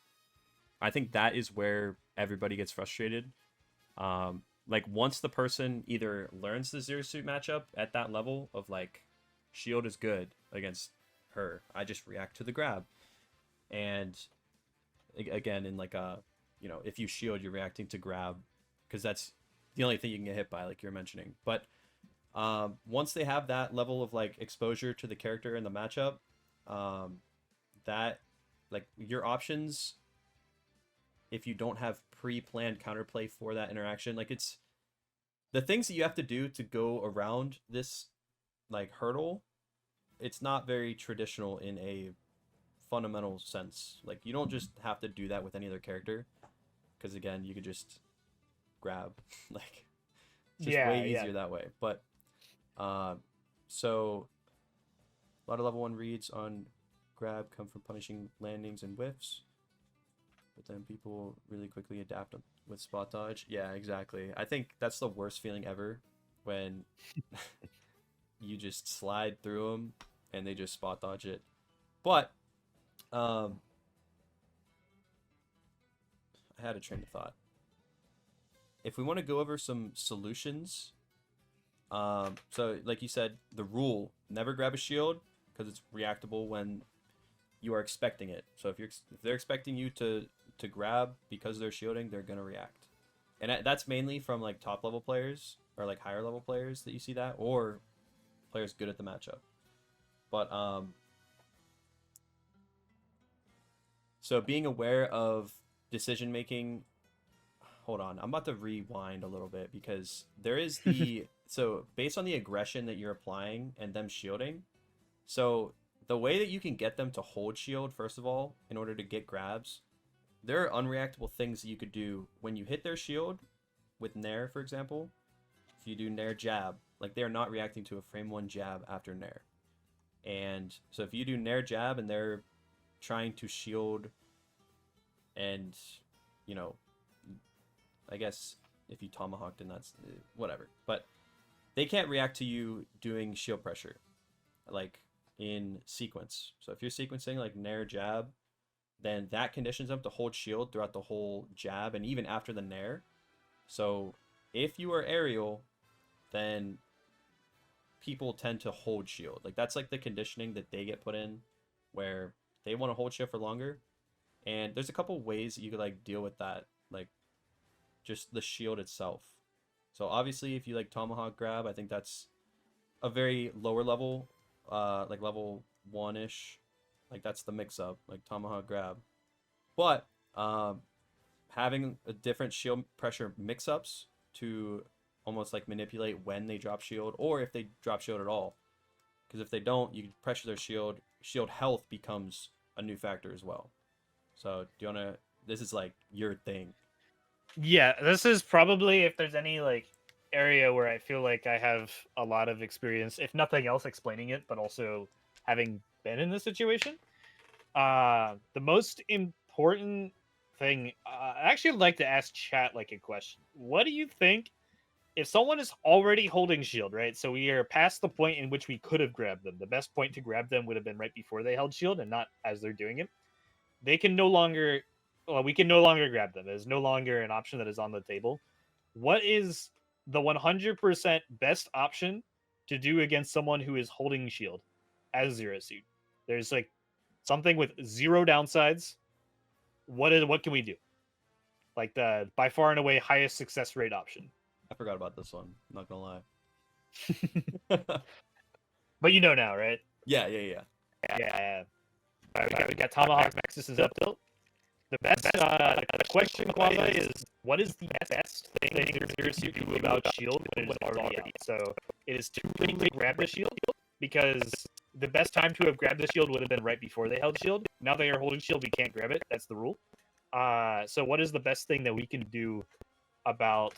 I think that is where everybody gets frustrated. Like once the person either learns the Zero Suit matchup at that level of like shield is good against her, I just react to the grab. And again, in like if you shield, you're reacting to grab because that's the only thing you can get hit by, like you're mentioning. But once they have that level of like exposure to the character in the matchup, that like your options, if you don't have pre-planned counterplay for that interaction, like it's the things that you have to do to go around this like hurdle, it's not very traditional in a fundamental sense. Like you don't just have to do that with any other character, because again, you could just grab like just way easier that way. But so A lot of level 1 reads on grab come from punishing landings and whiffs. But then people really quickly adapt with spot dodge. Yeah, exactly. I think that's the worst feeling ever when you just slide through them and they just spot dodge it. But I had a train of thought. If we want to go over some solutions, so like you said, the rule, never grab a shield because it's reactable when you are expecting it. So if they're expecting you to grab because they're shielding, they're gonna react. And that's mainly from like top level players or like higher level players that you see that, or players good at the matchup. But so being aware of decision making. Hold on, I'm about to rewind a little bit because there is the so based on the aggression that you're applying and them shielding, so the way that you can get them to hold shield, first of all, in order to get grabs, there are unreactable things that you could do when you hit their shield with nair, for example. If you do nair jab, like they're not reacting to a frame 1 jab after nair. And so if you do nair jab and they're trying to shield and, you know, I guess if you tomahawked, and that's whatever. But they can't react to you doing shield pressure, like in sequence. So if you're sequencing like nair jab, then that conditions them to hold shield throughout the whole jab and even after the nair. So if you are aerial, then people tend to hold shield. Like that's like the conditioning that they get put in where they want to hold shield for longer. And there's a couple ways that you could like deal with that, like just the shield itself. So obviously if you like tomahawk grab, I think that's a very lower level, like level 1-ish, like that's the mix up, like tomahawk grab. But having a different shield pressure mix ups to almost like manipulate when they drop shield or if they drop shield at all, because if they don't, you pressure their shield health becomes a new factor as well. So do you want to, this is like your thing. Yeah, this is probably, if there's any like area where I feel like I have a lot of experience, if nothing else, explaining it, but also having been in this situation. The most important thing, I actually would like to ask chat like a question. What do you think if someone is already holding shield, right? So we are past the point in which we could have grabbed them. The best point to grab them would have been right before they held shield and not as they're doing it. They can no longer, well, we can no longer grab them. There's no longer an option that is on the table. What is the 100% best option to do against someone who is holding shield as zero suit? There's like something with 0 downsides. What can we do? Like the by far and away highest success rate option. I forgot about this one, I'm not gonna lie. But you know now, right? Yeah. Yeah. We got Tomahawk Nexus is up tilt. The best the question quasi is, what is the best thing there's you do about shield when it is already out? So it is too late to grab the shield because the best time to have grabbed the shield would have been right before they held shield. Now they are holding shield, we can't grab it. That's the rule. So what is the best thing that we can do about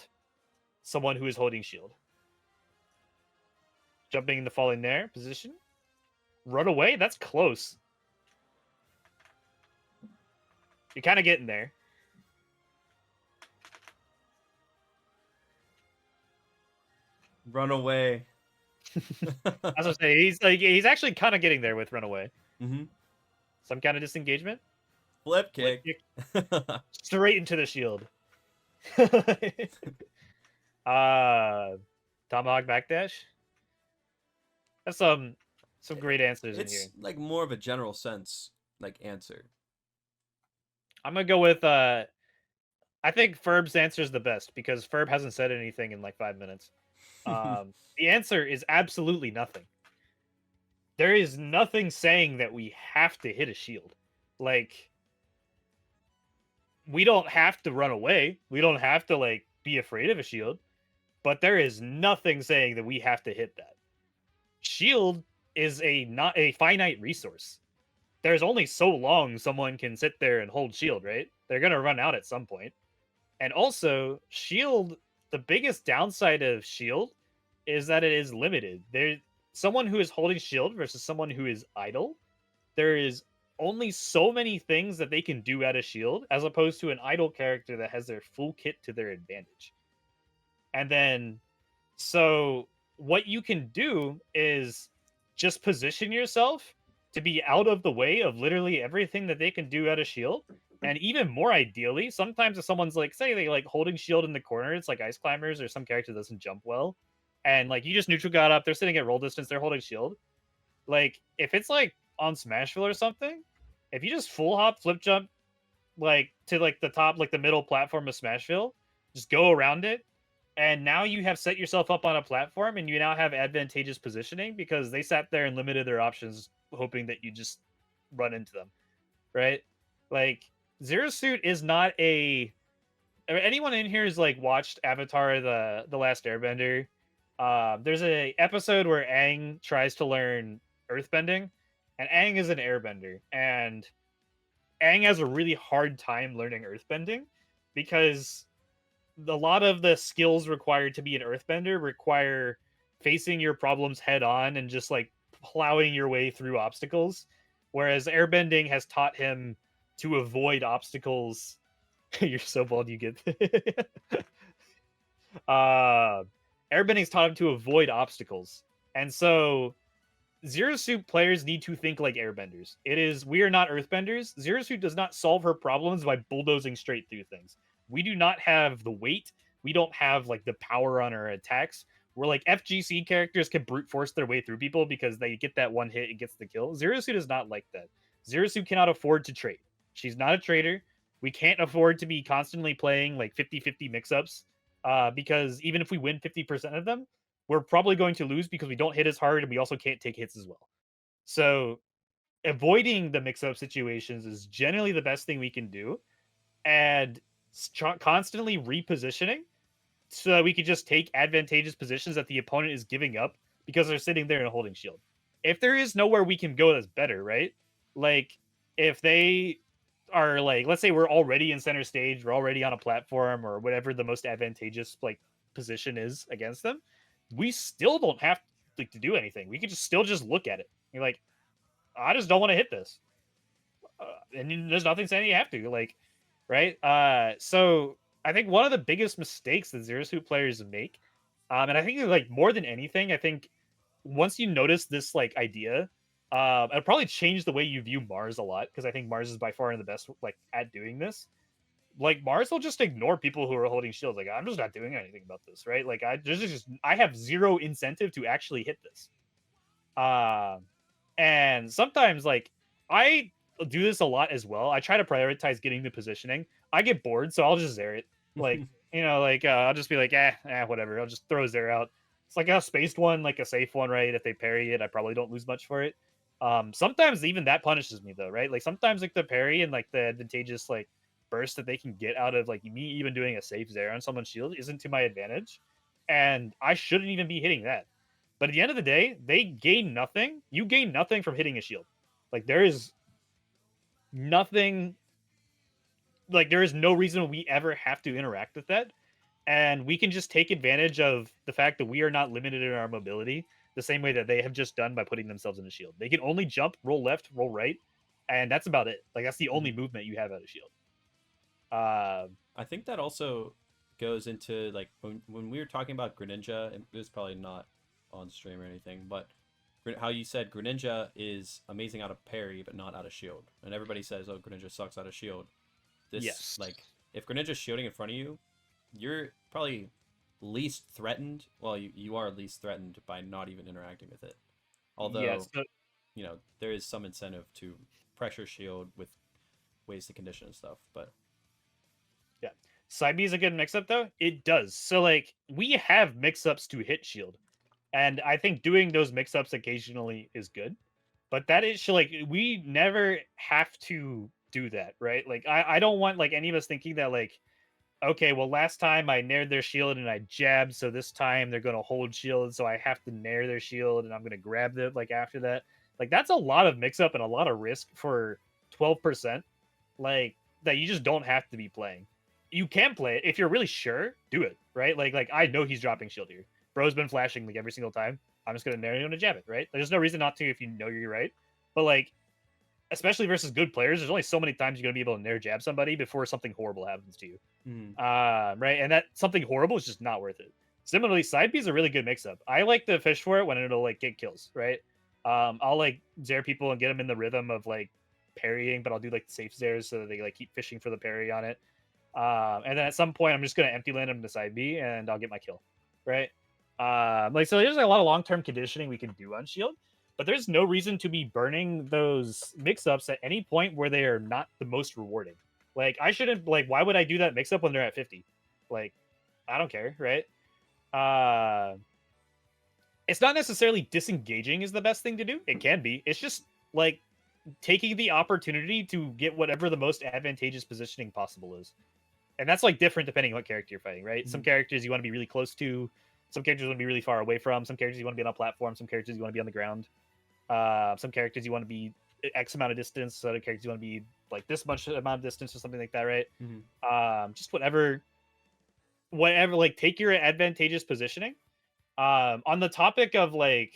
someone who is holding shield? Jumping in the falling nair position? Run away? That's close. You're kind of getting there. Run away. As I say, he's actually kind of getting there with run away. Mm-hmm. Some kind of disengagement. Flip kick. Straight into the shield. Tomahawk backdash. That's some great answers in here. It's like more of a general sense like answer. I'm gonna go with I think Ferb's answer is the best because Ferb hasn't said anything in like 5 minutes. The answer is absolutely nothing. There is nothing saying that we have to hit a shield. Like, we don't have to run away. We don't have to like be afraid of a shield. But there is nothing saying that we have to hit that. Shield is not a finite resource. There's only so long someone can sit there and hold shield, right? They're going to run out at some point. And also, shield, the biggest downside of shield is that it is limited. someone who is holding shield versus someone who is idle, there is only so many things that they can do out of shield, as opposed to an idle character that has their full kit to their advantage. And then, so what you can do is just position yourself to be out of the way of literally everything that they can do out of shield. And even more ideally, sometimes if someone's like, say they like holding shield in the corner, it's like ice climbers or some character that doesn't jump well, and like you just neutral got up, they're sitting at roll distance, they're holding shield. Like if it's like on Smashville or something, if you just full hop, flip jump, like to like the top, like the middle platform of Smashville, just go around it, and now you have set yourself up on a platform, and you now have advantageous positioning because they sat there and limited their options, hoping that you just run into them, right? Like Zero Suit is not a. Anyone in here has like watched Avatar the Last Airbender. There's a episode where Aang tries to learn earthbending, and Aang is an airbender, and Aang has a really hard time learning earthbending because a lot of the skills required to be an earthbender require facing your problems head on and just like plowing your way through obstacles, whereas airbending has taught him to avoid obstacles. You're so bald you get airbending's taught him to avoid obstacles, and so Zero Suit players need to think like airbenders. We are not earthbenders. Zero Suit does not solve her problems by bulldozing straight through things. We do not have the weight. We don't have like the power on our attacks. We're like FGC characters can brute force their way through people because they get that one hit, it gets the kill. Zero Suit is not like that. Zero Suit cannot afford to trade. She's not a trader. We can't afford to be constantly playing like 50-50 mix-ups because even if we win 50% of them, we're probably going to lose because we don't hit as hard and we also can't take hits as well. So avoiding the mix-up situations is generally the best thing we can do, and constantly repositioning so that we can just take advantageous positions that the opponent is giving up because they're sitting there and holding shield. If there is nowhere we can go that's better, right? Like if they are like, let's say we're already in center stage, we're already on a platform or whatever the most advantageous like position is against them, we still don't have to do anything. We could just still just look at it. You're like, I just don't want to hit this, and there's nothing saying you have to. Like, right? So I think one of the biggest mistakes that Zero Suit players make, and I think like more than anything, I think once you notice this like idea, it'll probably change the way you view Mars a lot, because I think Mars is by far the best like at doing this. Like Mars will just ignore people who are holding shields. Like, I'm just not doing anything about this, right? Like I have zero incentive to actually hit this. And sometimes like I do this a lot as well. I try to prioritize getting the positioning. I get bored, so I'll just zare it. Like, I'll just be like, whatever. I'll just throw a zare out. It's like a spaced one, like a safe one, right? If they parry it, I probably don't lose much for it. Sometimes even that punishes me though, right? Like sometimes like the parry and like the advantageous like burst that they can get out of like me even doing a safe zare on someone's shield isn't to my advantage, and I shouldn't even be hitting that. But at the end of the day, they gain nothing. You gain nothing from hitting a shield. Like there is nothing. Like there is no reason we ever have to interact with that, and we can just take advantage of the fact that we are not limited in our mobility the same way that they have just done by putting themselves in a shield. They can only jump, roll left, roll right, and that's about it. Like that's the only movement you have out of shield. I think that also goes into like when we were talking about GRENINJA, and it was probably not on stream or anything, but how you said GRENINJA is amazing out of parry but not out of shield, and everybody says, oh, GRENINJA sucks out of shield. Yes. Like if GRENINJA's shielding in front of you, you're probably least threatened. Well, you are least threatened by not even interacting with it, although yes, but there is some incentive to pressure shield with ways to condition and stuff, but yeah. Side B is a good mix-up, though. It does. So, like, we have mix-ups to hit shield. And I think doing those mix-ups occasionally is good. But that is, like, we never have to do that, right? Like, I don't want, like, any of us thinking that, like, okay, well, last time I naired their shield and I jabbed, so this time they're going to hold shield, so I have to nair their shield and I'm going to grab them, like, after that. Like, that's a lot of mix-up and a lot of risk for 12%. Like, that you just don't have to be playing. You can play it if you're really sure. Do it, right? Like I know he's dropping shield here. Bro's been flashing like every single time. I'm just gonna nair you and jab it, right? There's no reason not to if you know you're right. But like, especially versus good players, there's only so many times you're gonna be able to nair jab somebody before something horrible happens to you. Right? And that something horrible is just not worth it. Similarly, side B is a really good mix-up. I like to fish for it when it'll like get kills, right? I'll like zare people and get them in the rhythm of like parrying, but I'll do like safe zares so that they like keep fishing for the parry on it. And then at some point, I'm just gonna empty land them to side B, and I'll get my kill, right? Like so, there's like, a lot of long-term conditioning we can do on shield, but there's no reason to be burning those mix-ups at any point where they are not the most rewarding. Like I shouldn't like. Why would I do that mix-up when they're at 50? Like I don't care, right? It's not necessarily disengaging is the best thing to do. It can be. It's just like taking the opportunity to get whatever the most advantageous positioning possible is. And that's like different depending on what character you're fighting, right? Some characters you want to be really close to, some characters you want to be really far away from, some characters you want to be on a platform, some characters you want to be on the ground. Some characters you want to be X amount of distance, other characters you want to be like this much amount of distance or something like that, right? Just whatever, like take your advantageous positioning. On the topic of like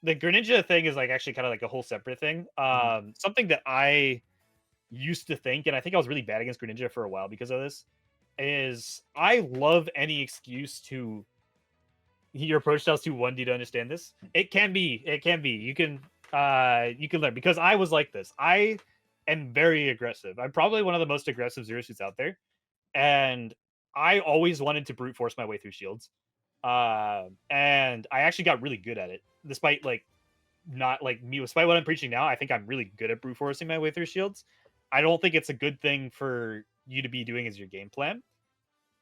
the GRENINJA thing is like actually kind of like a whole separate thing. Something that I used to think, and I think I was really bad against GRENINJA for a while because of this, is I love any excuse to your approach styles too 1D to understand this. It can be. You can learn, because I was like this. I am very aggressive. I'm probably one of the most aggressive zero suits out there. And I always wanted to brute force my way through shields. And I actually got really good at it. Despite like not like me, despite what I'm preaching now, I think I'm really good at brute forcing my way through shields. I don't think it's a good thing for you to be doing as your game plan.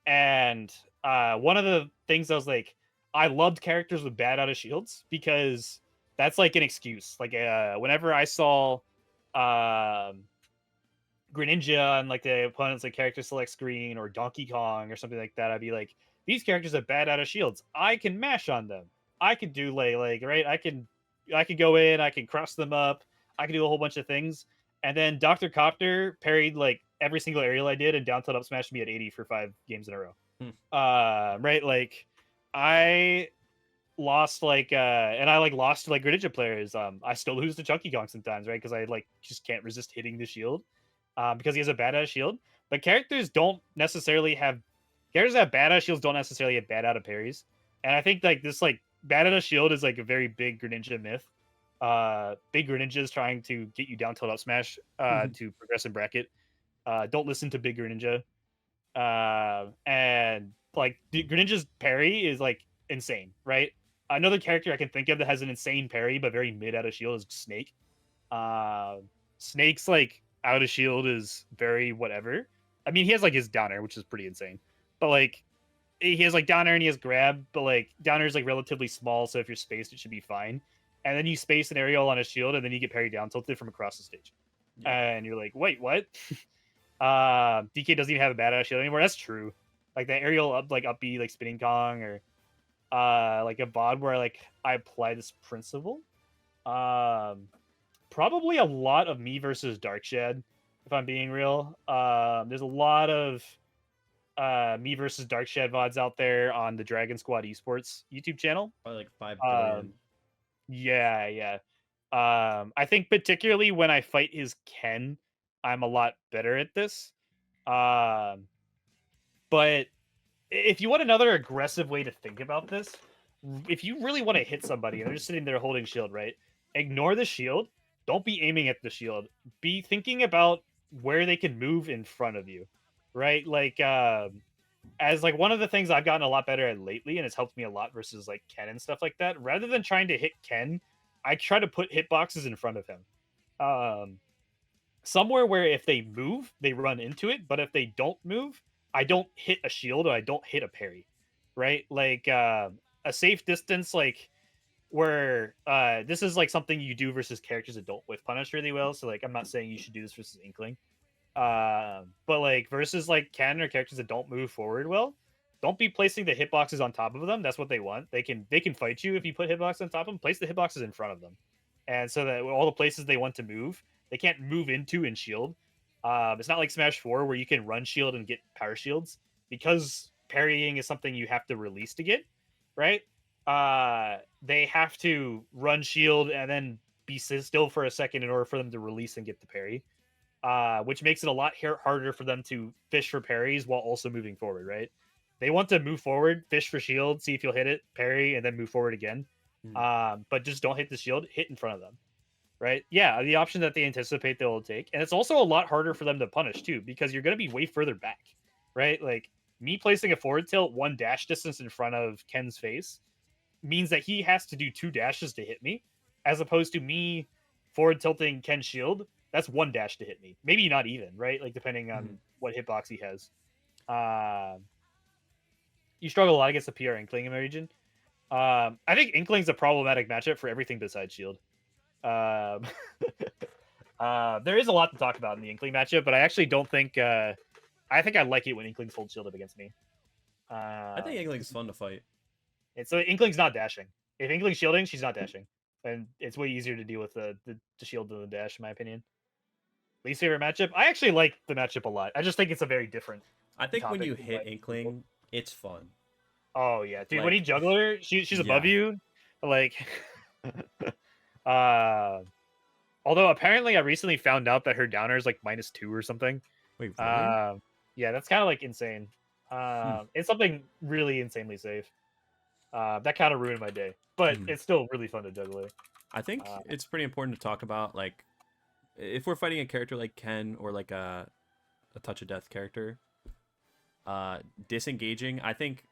And one of the things I was like, I loved characters with bad out of shields because that's like an excuse. Like whenever I saw GRENINJA on like the opponent's like character select screen or Donkey Kong or something like that, I'd be like, these characters are bad out of shields. I can mash on them. I can do like right. I can go in. I can cross them up. I can do a whole bunch of things. And then Dr. Copter parried like every single aerial I did and down tilt up smashed me at 80 for 5 games in a row. Right, like I lost like and I like lost to like GRENINJA players. I still lose to Chunky Kong sometimes, right? Because I like just can't resist hitting the shield. Because he has a badass shield. But characters that have badass shields don't necessarily have bad out of parries. And I think like this like bad out of shield is like a very big GRENINJA myth. Big GRENINJA is trying to get you down tilt up smash to progress in bracket. Don't listen to big GRENINJA. And like GRENINJA's parry is like insane, right? Another character I can think of that has an insane parry but very mid out of shield is Snake. Snake's like out of shield is very whatever. I mean, he has like his down air, which is pretty insane. But like he has like down air and he has grab, but like down air is like relatively small, so if you're spaced, it should be fine. And then you space an aerial on a shield, and then you get parry down tilted from across the stage. And you're like, wait, what? DK doesn't even have a badass shield anymore. That's true. Like that aerial up B like spinning Kong or like a VOD where like I apply this principle. Probably a lot of me versus Darkshad, if I'm being real. There's a lot of me versus Darkshad VODs out there on the Dragon Squad Esports YouTube channel. Probably like 5 billion. Yeah. I think particularly when I fight his Ken, I'm a lot better at this. But if you want another aggressive way to think about this, if you really want to hit somebody and they're just sitting there holding shield, right? Ignore the shield. Don't be aiming at the shield. Be thinking about where they can move in front of you, right? Like, as like one of the things I've gotten a lot better at lately, and it's helped me a lot versus like Ken and stuff like that. Rather than trying to hit Ken, I try to put hitboxes in front of him. Somewhere where if they move, they run into it, but if they don't move, I don't hit a shield or I don't hit a parry, right? Like a safe distance, like where this is like something you do versus characters that don't whiff punish really well. So like I'm not saying you should do this versus Inkling. But like versus like Ken or characters that don't move forward well, don't be placing the hitboxes on top of them. That's what they want. They can fight you if you put hitboxes on top of them. Place the hitboxes in front of them, and so that all the places they want to move, they can't move into and shield. It's not like Smash 4 where you can run shield and get power shields, because parrying is something you have to release to get, right? they have to run shield and then be still for a second in order for them to release and get the parry, which makes it a lot harder for them to fish for parries while also moving forward, right? They want to move forward, fish for shield, see if you'll hit it, parry, and then move forward again. But just don't hit the shield, hit in front of them, right? Yeah, the option that they anticipate they'll take. And it's also a lot harder for them to punish, too, because you're going to be way further back, right? Like, me placing a forward tilt 1 dash distance in front of Ken's face means that he has to do 2 dashes to hit me, as opposed to me forward tilting Ken's shield. That's 1 dash to hit me. Maybe not even, right? Like, depending on what hitbox he has. You struggle a lot against the PR Inkling in my region. I think Inkling's a problematic matchup for everything besides shield. There is a lot to talk about in the Inkling matchup, but I actually don't think... I think I like it when Inklings hold shield up against me. I think Inkling's fun to fight. And so Inkling's not dashing. If Inkling's shielding, she's not dashing. And it's way easier to deal with the shield than the dash, in my opinion. Least favorite matchup? I actually like the matchup a lot. I just think it's a very different I think when you hit Inkling, it's fun. Oh, yeah. Dude, Like, when he juggler, she's above you. Like... although apparently I recently found out that her downer is like -2 or something. Wait, really? Yeah, that's kind of like insane. It's something really insanely safe. That kind of ruined my day, but it's still really fun to juggle. I think it's pretty important to talk about, like, if we're fighting a character like Ken or like a Touch of Death character, disengaging. I think.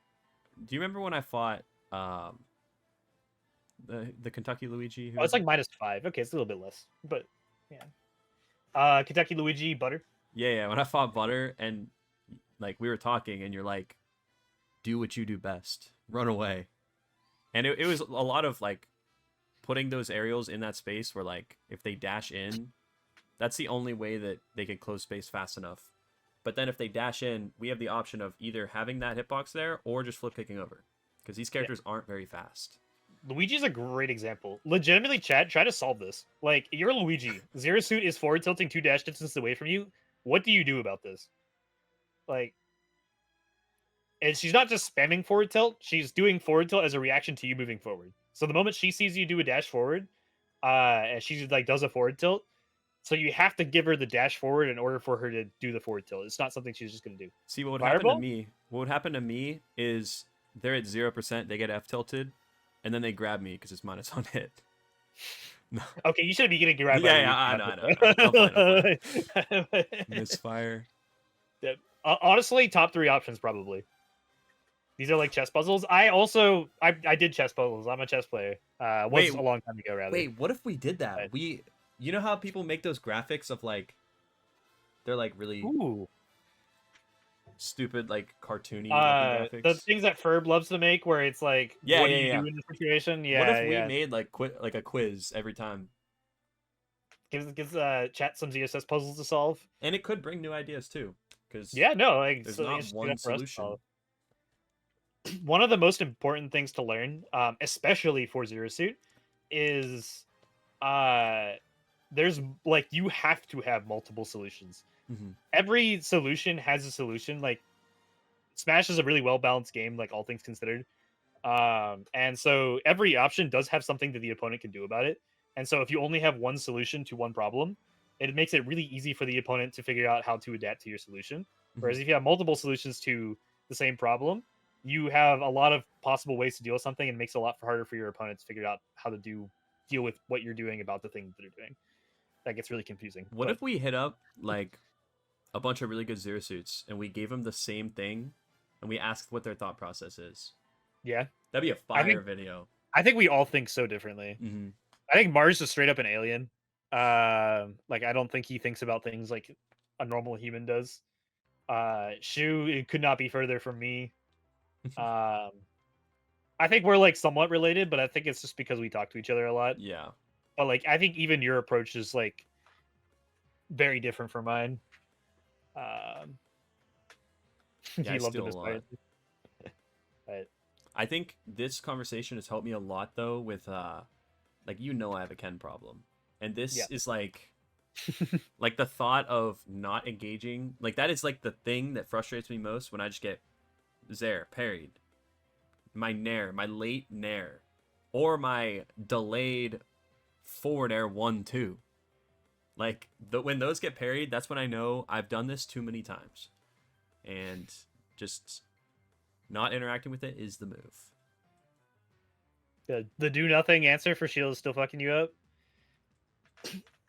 Do you remember when I fought the Kentucky Luigi? Oh, it's like -5. Okay, it's a little bit less, but yeah. Kentucky Luigi Butter. Yeah. When I fought Butter and like we were talking, and you're like, "Do what you do best, run away," and it was a lot of like putting those aerials in that space where like if they dash in, that's the only way that they can close space fast enough. But then if they dash in, we have the option of either having that hitbox there or just flip kicking over, because these characters aren't very fast. Luigi's a great example. Legitimately, Chad, try to solve this. Like, you're Luigi. Zero Suit is forward tilting 2 dash distance away from you. What do you do about this? Like, and she's not just spamming forward tilt. She's doing forward tilt as a reaction to you moving forward. So the moment she sees you do a dash forward, and she like does a forward tilt, so you have to give her the dash forward in order for her to do the forward tilt. It's not something she's just going to do. See, what would happen to me? What would happen to me is they're at 0%. They get F tilted, and then they grab me because it's minus on hit. No. Okay, you shouldn't be getting grabbed. Yeah, I know. I'm fine. Misfire. Yeah. Honestly, top 3 options probably. These are like chess puzzles. I did chess puzzles. I'm a chess player. A long time ago, rather. Wait, what if we did that? You know how people make those graphics of like, they're like really stupid, like cartoony graphics. The things that Ferb loves to make, where it's like, what do you do in this situation? Yeah. What if we made like a quiz every time? Gives chat some ZSS puzzles to solve, and it could bring new ideas too. Because there's not one solution. One of the most important things to learn, especially for Zero Suit, is there's like you have to have multiple solutions. Every solution has a solution. Like Smash is a really well balanced game, like all things considered, and so every option does have something that the opponent can do about it. And so if you only have one solution to one problem, it makes it really easy for the opponent to figure out how to adapt to your solution. Whereas if you have multiple solutions to the same problem, you have a lot of possible ways to deal with something, and it makes it a lot harder for your opponent to figure out how to deal with what you're doing about the thing that they're doing. That gets really confusing. What if we hit up like a bunch of really good Zero Suits and we gave them the same thing and we asked what their thought process is? Yeah. That'd be a fire video. I think we all think so differently. I think Mars is straight up an alien. Like, I don't think he thinks about things like a normal human does. Shu, it could not be further from me. I think we're like somewhat related, but I think it's just because we talk to each other a lot. Yeah. But like, I think even your approach is like very different from mine. Yeah, I steal a lot. But I think this conversation has helped me a lot though with like, I have a Ken problem. And this is like like the thought of not engaging, like that is like the thing that frustrates me most when I just get parried. my nair, my late nair, or my delayed forward air 1-2. Like, when those get parried, that's when I know I've done this too many times. And just not interacting with it is the move. The do nothing answer for shield is still fucking you up.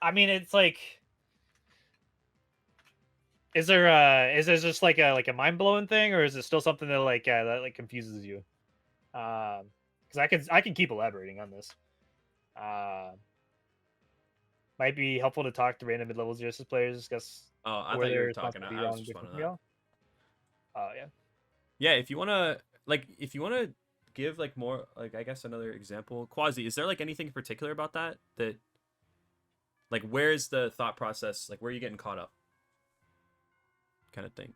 I mean, it's like, is there just like a mind blowing thing, or is it still something that that confuses you? Because I can keep elaborating on this. Might be helpful to talk to random mid-level ZSS players, discuss. Oh, I thought you were talking. I was just fun of that. Oh yeah. Yeah, if you wanna give like more, like, I guess another example, Quasi, is there like anything in particular about that like, where's the thought process, like, where are you getting caught up kind of thing?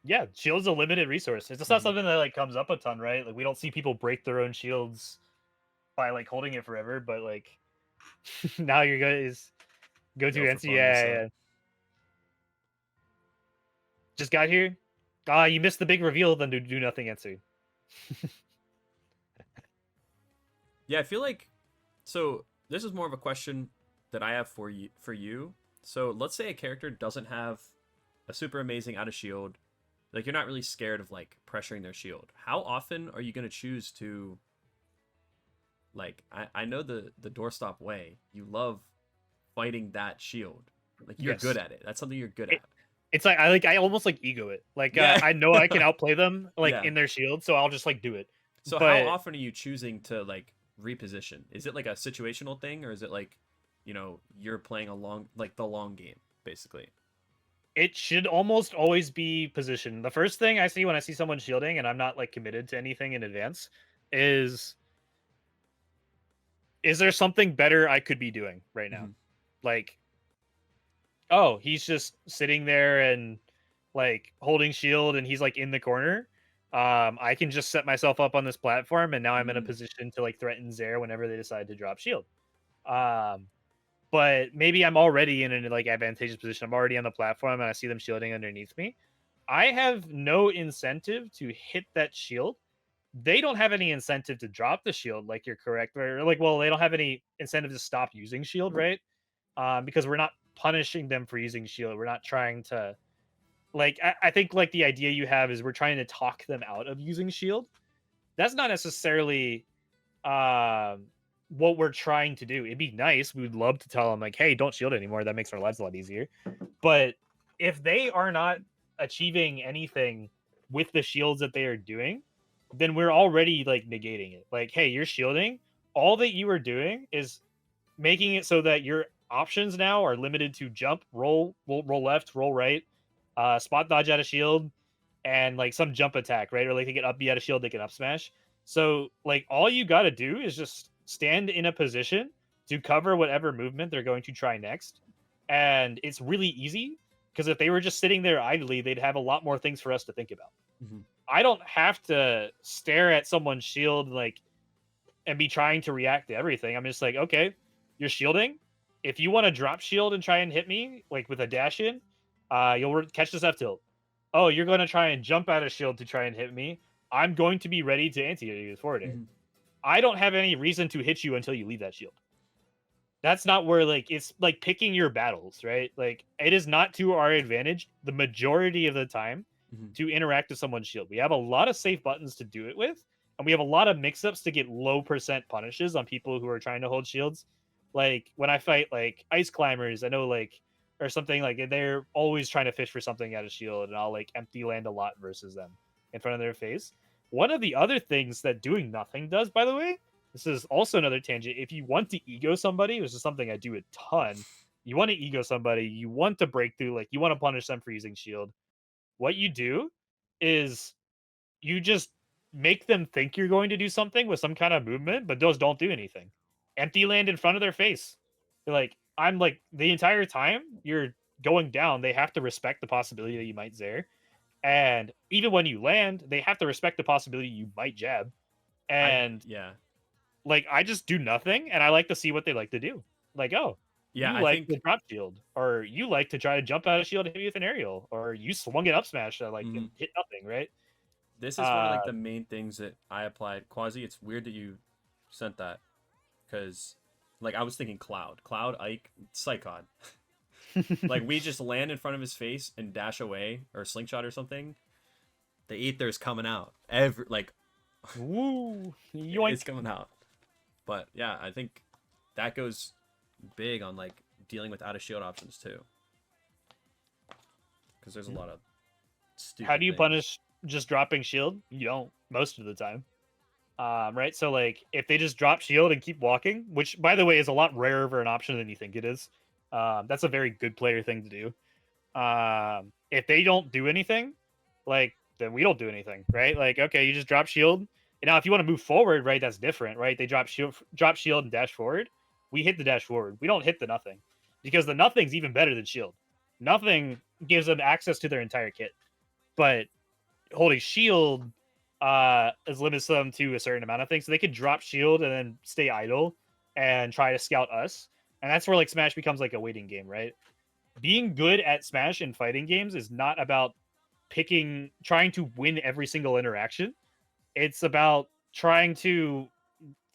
Yeah, shield's a limited resource. It's just not something that like comes up a ton, right? Like, we don't see people break their own shields by like holding it forever, but like now you're guys go to NC. Yeah. Just got here. You missed the big reveal, then do nothing answer. Yeah, I feel like, so this is more of a question that I have for you. So let's say a character doesn't have a super amazing out of shield. Like, you're not really scared of like pressuring their shield. How often are you going to choose to, like, I know the Doorstop way. You love fighting that shield. Like, you're good at it. That's something you're good at. It's like I almost like ego it. Like, I know I can outplay them like in their shield, so I'll just like do it. So how often are you choosing to like reposition? Is it like a situational thing, or is it like, you know, you're playing along like the long game basically? It should almost always be position. The first thing I see when I see someone shielding and I'm not like committed to anything in advance is there something better I could be doing right now? Like, oh, he's just sitting there and like holding shield and he's like in the corner. I can just set myself up on this platform and now I'm in a position to like threaten Zaire whenever they decide to drop shield. But maybe I'm already in a like advantageous position. I'm already on the platform and I see them shielding underneath me. I have no incentive to hit that shield. They don't have any incentive to drop the shield, like you're correct. Or like, well, they don't have any incentive to stop using shield, right? Because we're not punishing them for using shield. We're not trying to, like, I think like the idea you have is we're trying to talk them out of using shield. That's not necessarily what we're trying to do. It'd be nice. We would love to tell them like, hey, don't shield anymore. That makes our lives a lot easier. But if they are not achieving anything with the shields that they are doing, then we're already like negating it. Like, hey, you're shielding. All that you are doing is making it so that your options now are limited to jump, roll left, roll right, spot dodge out of shield, and like some jump attack, right? Or like they get up B out of shield, they can up smash. So like all you got to do is just stand in a position to cover whatever movement they're going to try next. And it's really easy because if they were just sitting there idly, they'd have a lot more things for us to think about. I don't have to stare at someone's shield like and be trying to react to everything. I'm just like, okay, you're shielding. If you want to drop shield and try and hit me like with a dash in, you'll catch this F tilt. Oh, you're going to try and jump out of shield to try and hit me. I'm going to be ready to anti-hit you forward air. I don't have any reason to hit you until you leave that shield. That's not where, like, it's like picking your battles, right? Like, it is not to our advantage the majority of the time to interact with someone's shield. We have a lot of safe buttons to do it with, and we have a lot of mix-ups to get low percent punishes on people who are trying to hold shields. Like, when I fight, like, ice climbers, I know, like, or something, like, they're always trying to fish for something out of shield, and I'll, like, empty land a lot versus them in front of their face. One of the other things that doing nothing does, by the way, this is also another tangent. If you want to ego somebody, which is something I do a ton, you want to ego somebody, you want to break through, like, you want to punish them for using shield. What you do is you just make them think you're going to do something with some kind of movement, but those don't do anything. Empty land in front of their face. They're like, I'm like, the entire time you're going down, they have to respect the possibility that you might Zaire. And even when you land, they have to respect the possibility you might jab. And like, I just do nothing, and I like to see what they like to do. Like, oh, you like to drop shield, or you like to try to jump out of shield and hit me with an aerial, or you swung it up smash that like hit nothing, right? This is one of like the main things that I applied. Quasi, it's weird that you sent that because like I was thinking Cloud, Ike, Psychon. Like we just land in front of his face and dash away or slingshot or something. The ether's coming out. Woo, yoink. It's coming out. But yeah, I think that goes big on like dealing with out of shield options too. Because there's a lot of stupid How do you things. punish just dropping shield? You don't most of the time. Right? So like if they just drop shield and keep walking, which by the way is a lot rarer of an option than you think it is. That's a very good player thing to do. If they don't do anything, like then we don't do anything, right? Like okay, you just drop shield. And now if you want to move forward, right, that's different, right? They drop shield and dash forward. We hit the dash forward. We don't hit the nothing. Because the nothing's even better than shield. Nothing gives them access to their entire kit. But holding shield limits them to a certain amount of things. So they could drop shield and then stay idle and try to scout us. And that's where like Smash becomes like a waiting game, right? Being good at Smash in fighting games is not about trying to win every single interaction. It's about trying to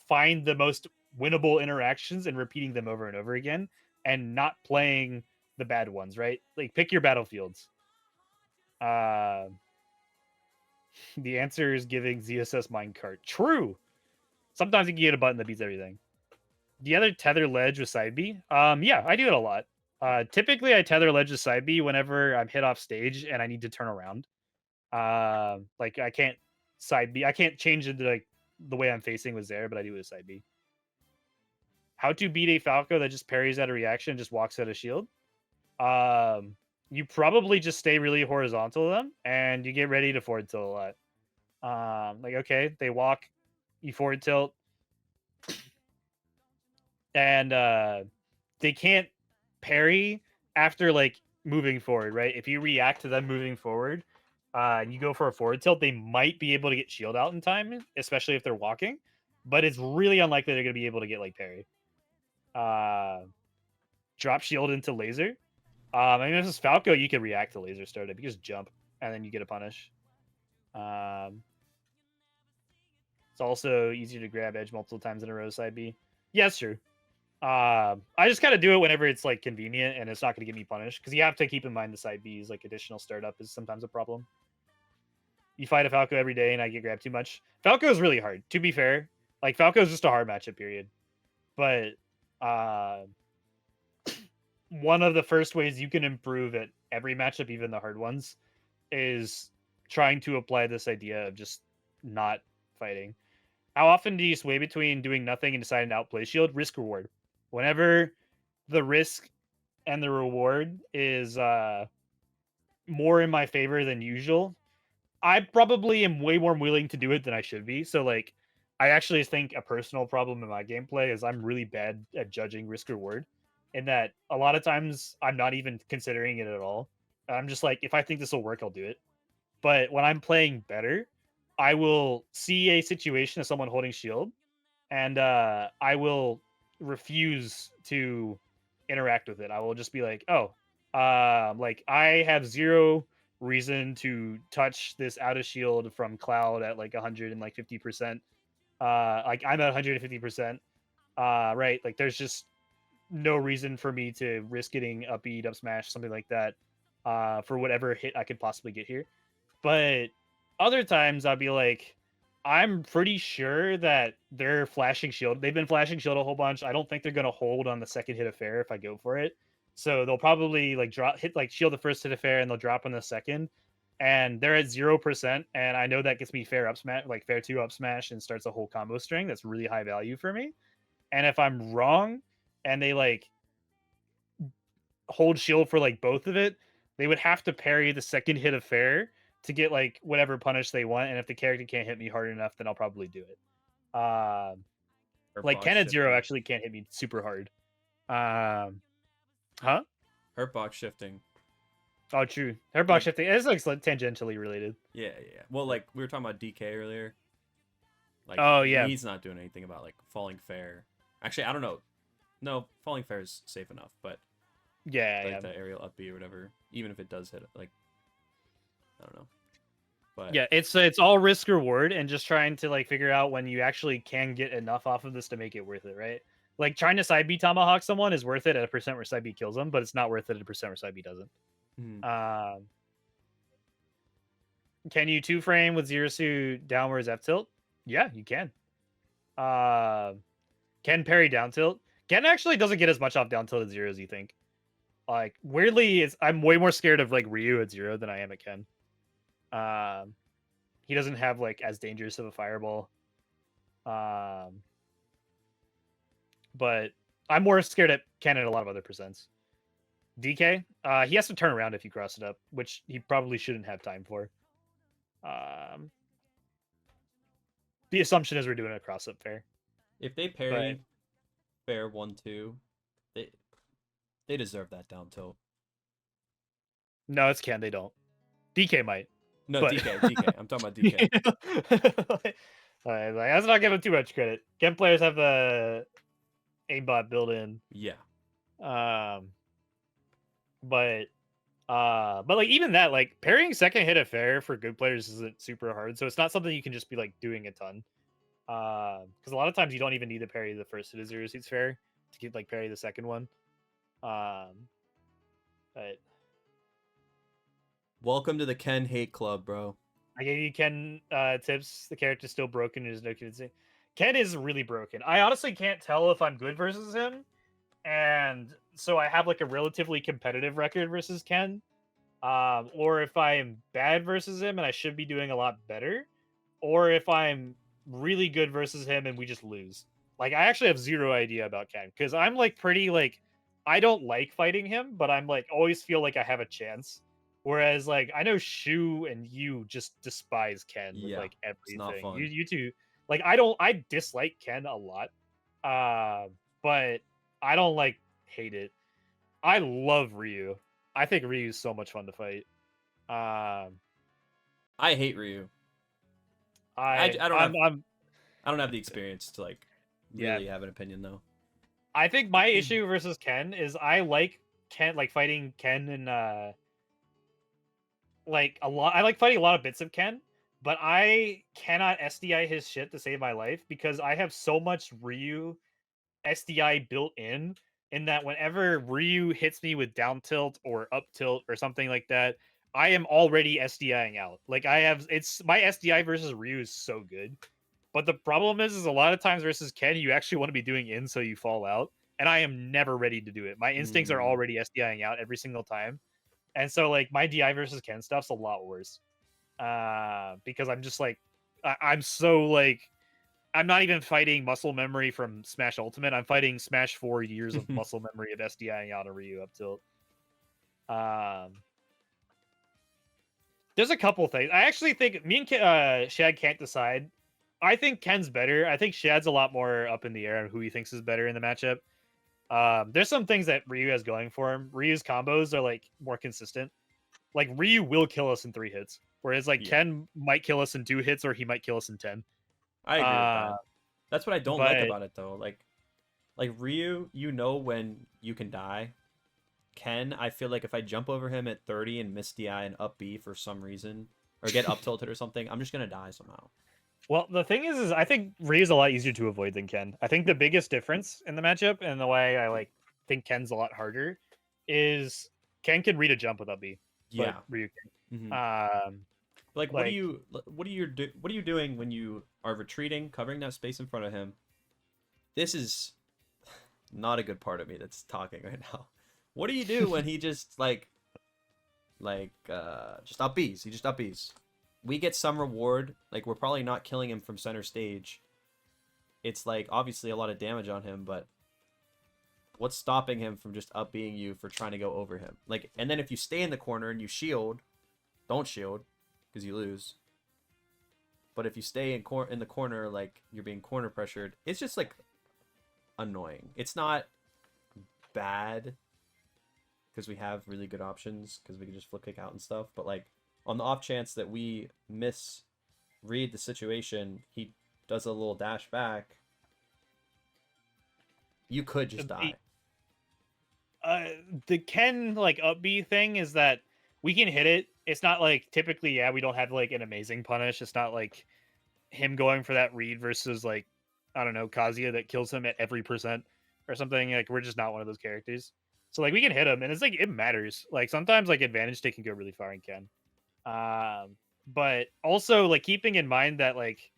find the most winnable interactions and repeating them over and over again and not playing the bad ones, right? Like pick your battlefields. The answer is giving ZSS minecart. True. Sometimes you can get a button that beats everything. The other tether ledge with side B. Yeah, I do it a lot. Typically I tether ledge with side B whenever I'm hit off stage and I need to turn around. Like I can't side B. I can't change it to like the way I'm facing was there, but I do it with side B. How to beat a Falco that just parries out a reaction and just walks out of shield? You probably just stay really horizontal to them and you get ready to forward tilt a lot. Like okay, they walk, you forward tilt, and they can't parry after like moving forward, right? If you react to them moving forward, and you go for a forward tilt, they might be able to get shield out in time, especially if they're walking. But it's really unlikely they're going to be able to get like parry. Drop shield into laser. I mean, if it's Falco, you can react to laser startup. You just jump and then you get a punish. It's also easier to grab edge multiple times in a row side B. Yeah, it's true. I just kind of do it whenever it's like convenient and it's not going to get me punished because you have to keep in mind the side B's like additional startup is sometimes a problem. You fight a Falco every day and I get grabbed too much. Falco is really hard. To be fair, like Falco is just a hard matchup period, but one of the first ways you can improve at every matchup, even the hard ones, is trying to apply this idea of just not fighting. How often do you sway between doing nothing and deciding to outplay shield? Risk reward. Whenever the risk and the reward is more in my favor than usual, I probably am way more willing to do it than I should be. So like I actually think a personal problem in my gameplay is I'm really bad at judging risk reward. In that a lot of times I'm not even considering it at all. I'm just like, if I think this will work, I'll do it. But when I'm playing better, I will see a situation of someone holding shield, and I will refuse to interact with it. I will just be like, oh, like I have zero reason to touch this out of shield from Cloud at like 150%. Like I'm at 150%. Right? Like there's just no reason for me to risk getting up beat, up smash, something like that, for whatever hit I could possibly get here. But other times I'll be like, I'm pretty sure that they're flashing shield. They've been flashing shield a whole bunch. I don't think they're gonna hold on the second hit of fair if I go for it. So they'll probably like hit like shield the first hit of fair and they'll drop on the second. And they're at 0%. And I know that gets me fair up smash, like fair 2 up smash and starts a whole combo string. That's really high value for me. And if I'm wrong and they like hold shield for like both of it, they would have to parry the second hit of fair to get like whatever punish they want. And if the character can't hit me hard enough, then I'll probably do it. Like Ken at 0 actually can't hit me super hard. Huh? Hurt box shifting. Oh, true. Hurt box shifting. It's like tangentially related. Yeah. Well, like we were talking about DK earlier. Like, oh yeah, he's not doing anything about like falling fair. Actually, I don't know. No, falling fair is safe enough, but yeah, like the aerial up B or whatever, even if it does hit, like I don't know. But yeah, it's all risk reward and just trying to like figure out when you actually can get enough off of this to make it worth it, right? Like trying to side B tomahawk someone is worth it at a percent where side B kills them, but it's not worth it at a percent where side B doesn't. mhm. Can you two frame with zero suit downwards F tilt? Yeah, you can. Can parry down tilt? Ken actually doesn't get as much off down tilt at zero as you think. Like weirdly, I'm way more scared of like Ryu at zero than I am at Ken. He doesn't have like as dangerous of a fireball. But I'm more scared at Ken at a lot of other percents. DK, he has to turn around if you cross it up, which he probably shouldn't have time for. The assumption is we're doing a cross up fair. If they parry fair 1-2, they deserve that down tilt. No, it's Ken. They don't. DK might. No, but... DK. I'm talking about DK. Like, let's not give him too much credit. Ken players have the aimbot built in. Yeah. But like even that, like parrying second hit at fair for good players isn't super hard, so it's not something you can just be like doing a ton. Because a lot of times you don't even need to parry the first hit of zero suits fair to get like parry the second one. But welcome to the Ken hate club, bro. I gave you Ken tips. The character's still broken. There's no convincing. Ken is really broken. I honestly can't tell if I'm good versus him, and so I have like a relatively competitive record versus Ken, or if I'm bad versus him and I should be doing a lot better, or if I'm really good versus him and we just lose. Like I actually have zero idea about Ken because I'm like pretty like I don't like fighting him, but I'm like always feel like I have a chance. Whereas like I know Shu and you just despise Ken with like everything. It's not fun. You two like I dislike Ken a lot, but I don't like hate it. I love Ryu. I think Ryu's so much fun to fight. I hate Ryu. I don't have the experience to like really have an opinion though. I think my issue versus Ken is I like Ken, like fighting Ken and like a lot. I like fighting a lot of bits of Ken, but I cannot SDI his shit to save my life because I have so much Ryu SDI built in that whenever Ryu hits me with down tilt or up tilt or something like that, I am already SDIing out. Like it's my SDI versus Ryu is so good. But the problem is a lot of times versus Ken, you actually want to be doing in so you fall out. And I am never ready to do it. My instincts are already SDIing out every single time. And so like my DI versus Ken stuff's a lot worse. Because I'm just like, I'm so like, I'm not even fighting muscle memory from Smash Ultimate. I'm fighting Smash 4 years of muscle memory of SDIing out a Ryu up tilt. There's a couple things. I actually think me and Shad can't decide. I think Ken's better. I think Shad's a lot more up in the air on who he thinks is better in the matchup. There's some things that Ryu has going for him. Ryu's combos are like more consistent. Like Ryu will kill us in 3 hits, whereas like Ken might kill us in 2 hits or he might kill us in 10. I agree with that. That's what I don't like about it though. Like Ryu, you know when you can die. Ken, I feel like if I jump over him at 30 and miss DI and up B for some reason, or get up tilted or something, I'm just gonna die somehow. Well, the thing is I think Ryu's a lot easier to avoid than Ken. I think the biggest difference in the matchup and the way I like think Ken's a lot harder is Ken can read a jump with up B. Yeah, Ryu can. Like what are you doing when you are retreating, covering that space in front of him? This is not a good part of me that's talking right now. What do you do when he just just up Bs? He just up Bs. We get some reward. Like we're probably not killing him from center stage. It's like obviously a lot of damage on him, but what's stopping him from just up being you for trying to go over him? Like, and then if you stay in the corner and you shield, don't shield because you lose. But if you stay in the corner, like you're being corner pressured, it's just like annoying. It's not bad because we have really good options because we can just flip kick out and stuff. But like on the off chance that we misread the situation, he does a little dash back. You could just die. The Ken like up B thing is that we can hit it it's not like typically, yeah, we don't have like an amazing punish. It's not like him going for that read versus like, I don't know, Kazuya that kills him at every percent or something. Like we're just not one of those characters. So like we can hit him, and it's like it matters. Like sometimes like advantage take can go really far and can. But also like keeping in mind that like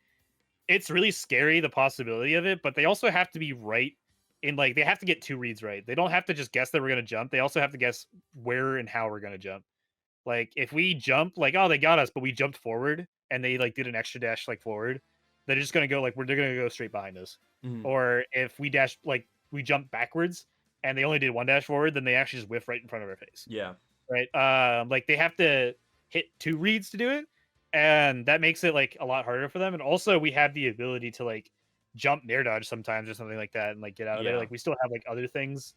it's really scary the possibility of it, but they also have to be right in like they have to get two reads right. They don't have to just guess that we're gonna jump. They also have to guess where and how we're gonna jump. Like if we jump, like oh they got us, but we jumped forward and they like did an extra dash like forward, they're just gonna go like they're gonna go straight behind us. Mhm. Or if we dash like we jump backwards and they only did one dash forward, then they actually just whiff right in front of our face. Yeah. Right. Like they have to hit two reads to do it, and that makes it like a lot harder for them. And also we have the ability to like jump nair dodge sometimes or something like that and like get out of there. Yeah. Like we still have like other things.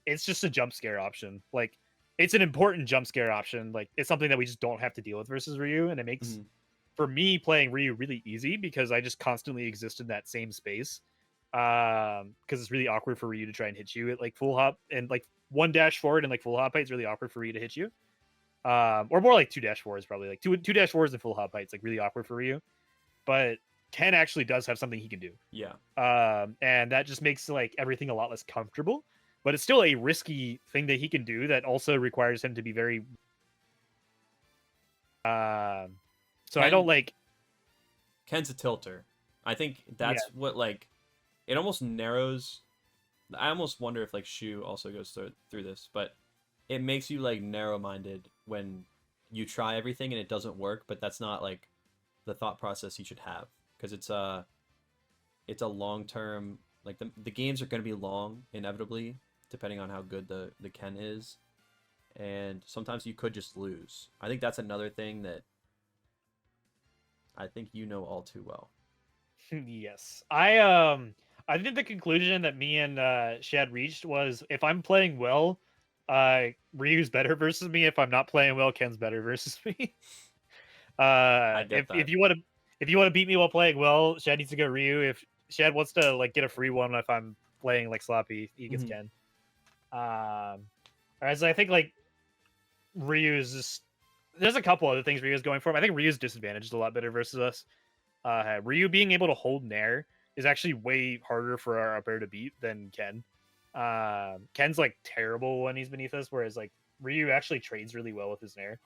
It's just a jump scare option. Like it's an important jump scare option. Like it's something that we just don't have to deal with versus Ryu, and it makes Mhm. for me playing Ryu really easy because I just constantly exist in that same space. Because it's really awkward for Ryu to try and hit you at like full hop and like one dash forward and like full hop height is really awkward for Ryu to hit you. Or more like two dash forwards, probably like two dash forwards and full hop heights, like really awkward for Ryu. But Ken actually does have something he can do. Yeah. And that just makes like everything a lot less comfortable. But it's still a risky thing that he can do that also requires him to be very. So I don't like. Ken's a tilter. I think that's what like it almost narrows. I almost wonder if like Shu also goes through this, but it makes you like narrow-minded when you try everything and it doesn't work. But that's not like the thought process you should have, because it's a long-term, like the games are going to be long inevitably depending on how good the Ken is, and sometimes you could just lose. I think that's another thing that I think you know all too well. Yes. I think the conclusion that me and Shad reached was if I'm playing well, Ryu's better versus me. If I'm not playing well, Ken's better versus me. I get that. If you want to beat me while playing well, Shad needs to go Ryu. If Shad wants to like get a free one if I'm playing like sloppy, he gets Ken. Whereas I think like Ryu is just there's a couple other things Ryu's going for. I think Ryu's disadvantaged a lot better versus us. Ryu being able to hold nair is actually way harder for our up air to beat than Ken. Ken's like terrible when he's beneath us, whereas like Ryu actually trades really well with his nair.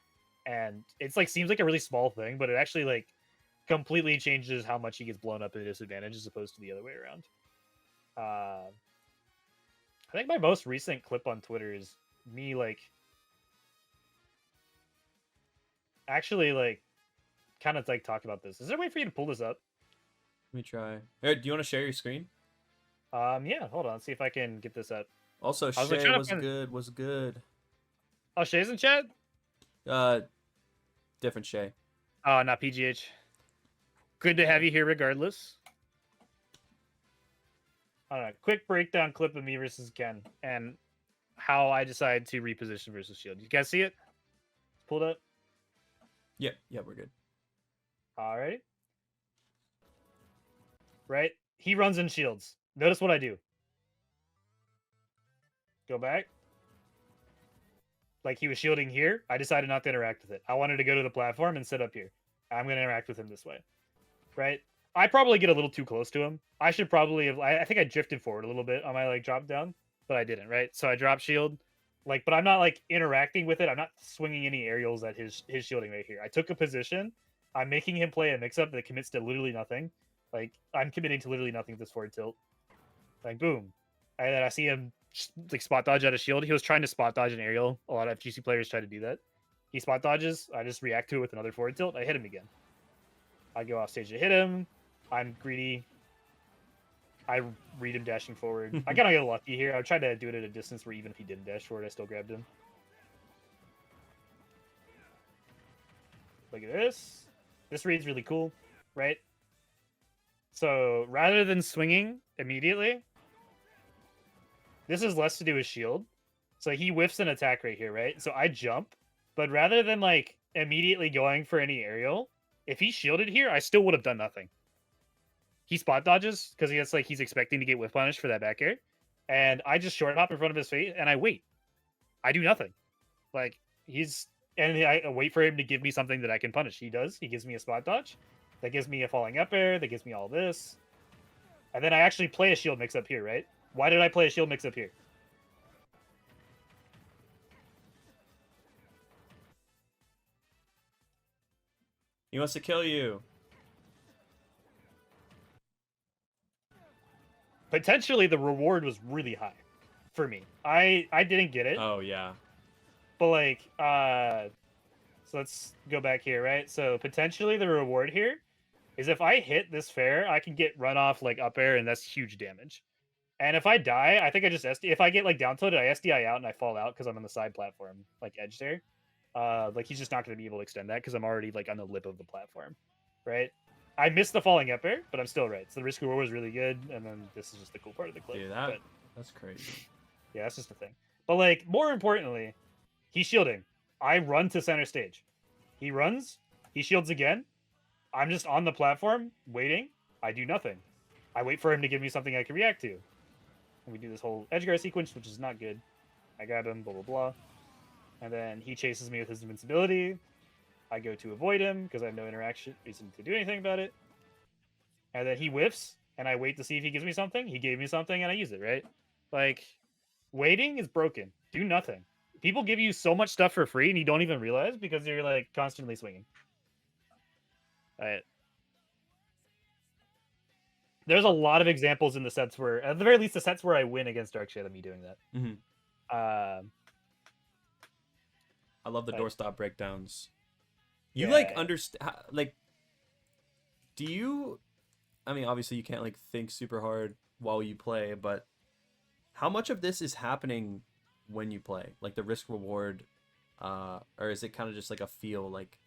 And it's like seems like a really small thing, but it actually like completely changes how much he gets blown up at a disadvantage as opposed to the other way around. I think my most recent clip on Twitter is me like actually like kind of like talk about this. Is there a way for you to pull this up? Let me try. Hey, do you want to share your screen? Yeah, hold on, see if I can get this up. Also, Shay was good. Oh, Shay's in chat? Different Shay. Oh, not PGH. Good to have you here regardless. All right, quick breakdown clip of me versus Ken and how I decide to reposition versus shield. You guys see it? It's pulled up? Yeah, we're good. All right. Right? He runs in shields. Notice what I do. Go back. Like he was shielding here. I decided not to interact with it. I wanted to go to the platform and sit up here. I'm going to interact with him this way. Right? I probably get a little too close to him. I should probably have... I think I drifted forward a little bit on my like drop down, but I didn't, right? So I drop shield. Like, but I'm not like interacting with it. I'm not swinging any aerials at his shielding right here. I took a position. I'm making him play a mix-up that commits to literally nothing. Like, I'm committing to literally nothing with this forward tilt. Like, boom. And then I see him like spot dodge out of shield. He was trying to spot dodge an aerial. A lot of FGC players try to do that. He spot dodges. I just react to it with another forward tilt. I hit him again. I go off stage to hit him. I'm greedy. I read him dashing forward. I kind of get lucky here. I tried to do it at a distance where even if he didn't dash forward, I still grabbed him. Look at this. This read's really cool, right? So rather than swinging immediately, this is less to do with shield. So he whiffs an attack right here, right? So I jump, but rather than like immediately going for any aerial, if he shielded here, I still would have done nothing. He spot dodges because he's expecting to get whiff punished for that back air. And I just short hop in front of his face and I wait. I do nothing. Like he's and I wait for him to give me something that I can punish. He does. He gives me a spot dodge. That gives me a falling up air. That gives me all this. And then I actually play a shield mix up here, right? Why did I play a shield mix up here? He wants to kill you. Potentially, the reward was really high for me. I didn't get it. Oh, yeah. But, like, so let's go back here, right? So, potentially, the reward here is if I hit this fair, I can get run off, like, up air, and that's huge damage. And if I die, I think I just SD. If I get, like, down tilted, I SDI out and I fall out because I'm on the side platform, like, edge there. Like, he's just not going to be able to extend that because I'm already, like, on the lip of the platform, right? I missed the falling up air, but I'm still right. So the risk reward was really good, and then this is just the cool part of the clip. Dude, but, that's crazy. yeah, that's just the thing. But, like, more importantly, he's shielding. I run to center stage. He runs. He shields again. I'm just on the platform, waiting. I do nothing. I wait for him to give me something I can react to. And we do this whole edge guard sequence, which is not good. I grab him, blah, blah, blah. And then he chases me with his invincibility. I go to avoid him because I have no reason to do anything about it. And then he whiffs, and I wait to see if he gives me something. He gave me something, and I use it, right? Like, waiting is broken. Do nothing. People give you so much stuff for free, and you don't even realize because you're, like, constantly swinging. All right. There's a lot of examples in the sets where, at the very least, the sets where I win against Dark Shade of me doing that. Mm-hmm. I love the doorstop breakdowns. You like understand, like, do you? I mean, obviously, you can't like think super hard while you play, but how much of this is happening when you play, like the risk reward, or is it kind of just like a feel like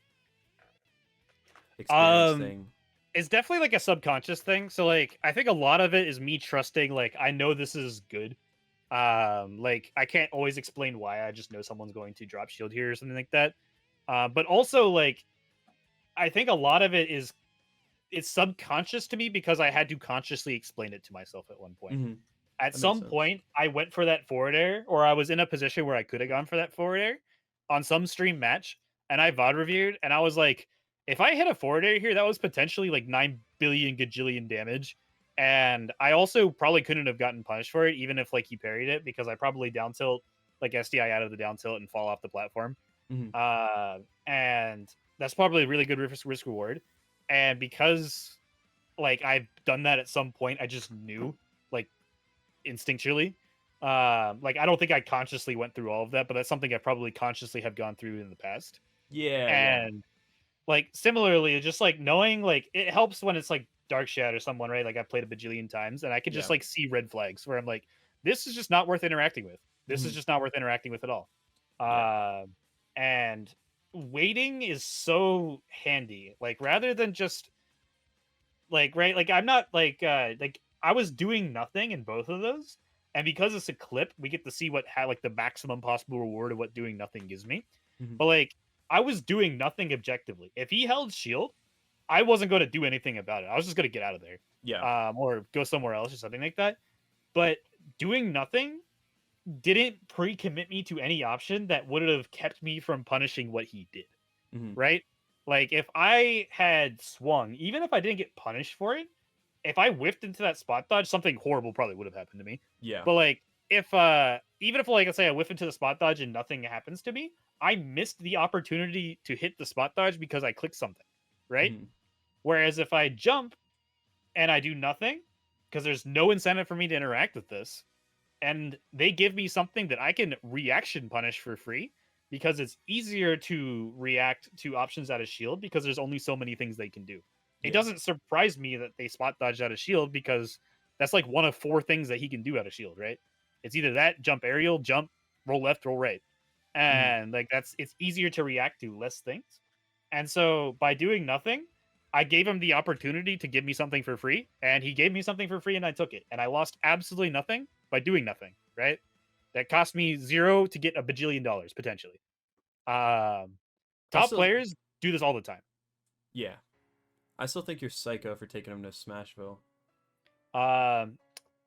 experience thing? It's definitely like a subconscious thing. So like I think a lot of it is me trusting, like I know this is good. Like I can't always explain why. I just know someone's going to drop shield here or something like that. But also like I think a lot of it is it's subconscious to me because I had to consciously explain it to myself at one point. Mm-hmm. At some point, I went for that forward air, or I was in a position where I could have gone for that forward air on some stream match, and I VOD reviewed, and I was like, if I hit a forward air here, that was potentially like 9 billion gajillion damage, and I also probably couldn't have gotten punished for it, even if like he parried it, because I probably down tilt, like SDI out of the down tilt and fall off the platform. Mm-hmm. And that's probably a really good risk reward, and because like I've done that at some point, I just knew like instinctually. Like I don't think I consciously went through all of that, but that's something I probably consciously have gone through in the past. Yeah. And like similarly, just like knowing like it helps when it's like Dark Shadow or someone, right? Like I've played a bajillion times and I could just like see red flags where I'm like, this is just not worth interacting with. This is just not worth interacting with at all. And waiting is so handy. Like rather than just like right, like I'm not like I was doing nothing in both of those, and because it's a clip, we get to see what like the maximum possible reward of what doing nothing gives me. But like I was doing nothing objectively. If he held shield, I wasn't going to do anything about it. I was just going to get out of there. Yeah. Or go somewhere else or something like that. But doing nothing didn't pre-commit me to any option that would have kept me from punishing what he did. Right? Like if I had swung, even if I didn't get punished for it, if I whiffed into that spot dodge, something horrible probably would have happened to me. Yeah. But like if even if like let's say I whiff into the spot dodge and nothing happens to me, I missed the opportunity to hit the spot dodge because I clicked something, right? Whereas if I jump and I do nothing, because there's no incentive for me to interact with this, and they give me something that I can reaction punish for free, because it's easier to react to options out of shield because there's only so many things they can do. It doesn't surprise me that they spot dodged out of shield because that's like one of 4 things that he can do out of shield, right? It's either that, jump aerial, jump, roll left, roll right. And like it's easier to react to less things. And so by doing nothing, I gave him the opportunity to give me something for free, and he gave me something for free and I took it. And I lost absolutely nothing by doing nothing, right? That cost me 0 to get $1 bajillion potentially. Top players do this all the time. Yeah. I still think you're psycho for taking him to Smashville.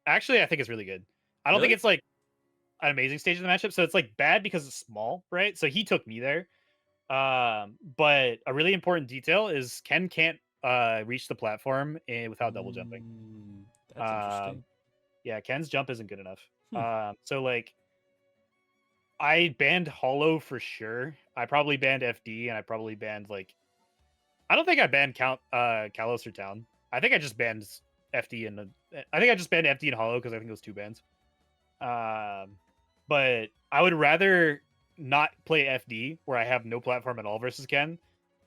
Actually, I think it's really good. I don't think it's like an amazing stage of the matchup. So it's like bad because it's small, right? So he took me there. But a really important detail is Ken can't reach the platform without double jumping. That's interesting. Yeah, Ken's jump isn't good enough. Hmm. So like I banned Hollow for sure. I probably banned FD, and I probably banned like I don't think I banned Kalos or Town. I think I just banned FD and I think I just banned FD and Hollow because I think it was 2 bans. But I would rather not play FD where I have no platform at all versus Ken.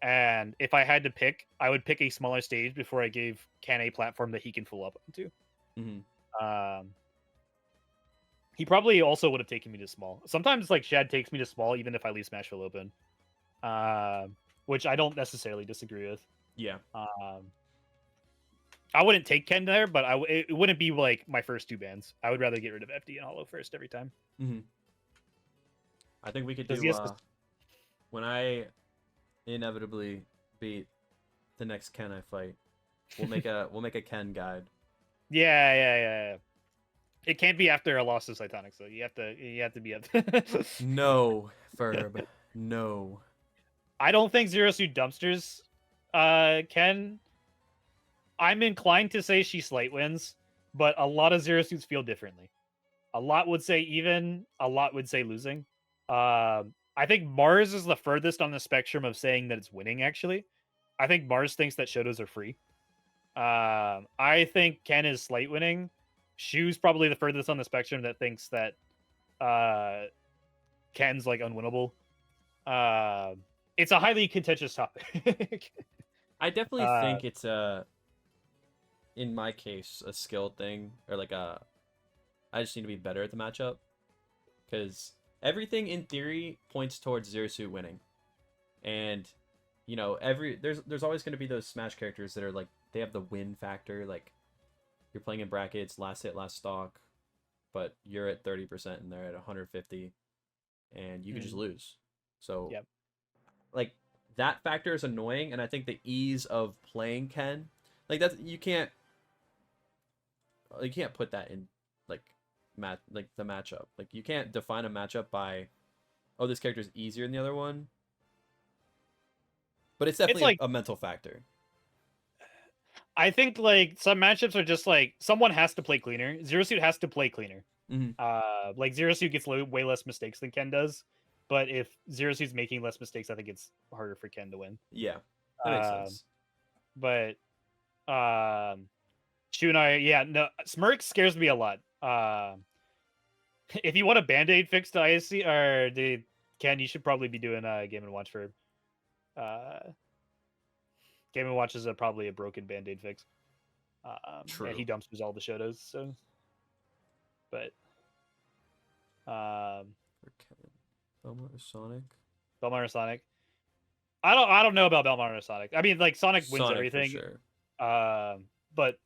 And if I had to pick, I would pick a smaller stage before I gave Ken a platform that he can full up onto. He probably also would have taken me to small. Sometimes like Shad takes me to small even if I leave Smashville open, which I don't necessarily disagree with. Yeah. I wouldn't take Ken there, but it wouldn't be like my first 2 bans. I would rather get rid of FD and Hollow first every time. I think we could do when I inevitably beat the next Ken I fight. We'll make a Ken guide. Yeah. It can't be after a loss to Cytonics though. You have to be up. No, Ferb. No. I don't think Zero Suit Dumpsters can. I'm inclined to say she slight wins, but a lot of Zero Suits feel differently. A lot would say even, a lot would say losing. I think Mars is the furthest on the spectrum of saying that it's winning, actually. I think Mars thinks that Shotos are free. I think Ken is slight winning. Shu's probably the furthest on the spectrum that thinks that Ken's like unwinnable. It's a highly contentious topic. I definitely think it's in my case, a skill thing, or like I just need to be better at the matchup, because everything in theory points towards Zero Suit winning, and you know there's always going to be those Smash characters that are like they have the win factor, like you're playing in brackets, last hit, last stock, but you're at 30% and they're at 150, and you could just lose. So yep. Like that factor is annoying, and I think the ease of playing Ken, like that's you can't put that in like the matchup. Like you can't define a matchup by, oh, this character is easier than the other one. But it's definitely like a mental factor. I think like some matchups are just like someone has to play cleaner. Zero Suit has to play cleaner. Like Zero Suit gets way less mistakes than Ken does. But if Zero Suit's making less mistakes, I think it's harder for Ken to win. Yeah, that makes sense. But Shu and I, no, Smirk scares me a lot. If you want a Band-Aid fix to ISC or the Ken, you should probably be doing Game & Watch for. Game & Watch is probably a broken Band-Aid fix. True. And he dumpsters all the Shotos, so. But. Belmont or Sonic? Belmont or Sonic? I don't know about Belmont or Sonic. I mean, like Sonic wins everything. For sure. But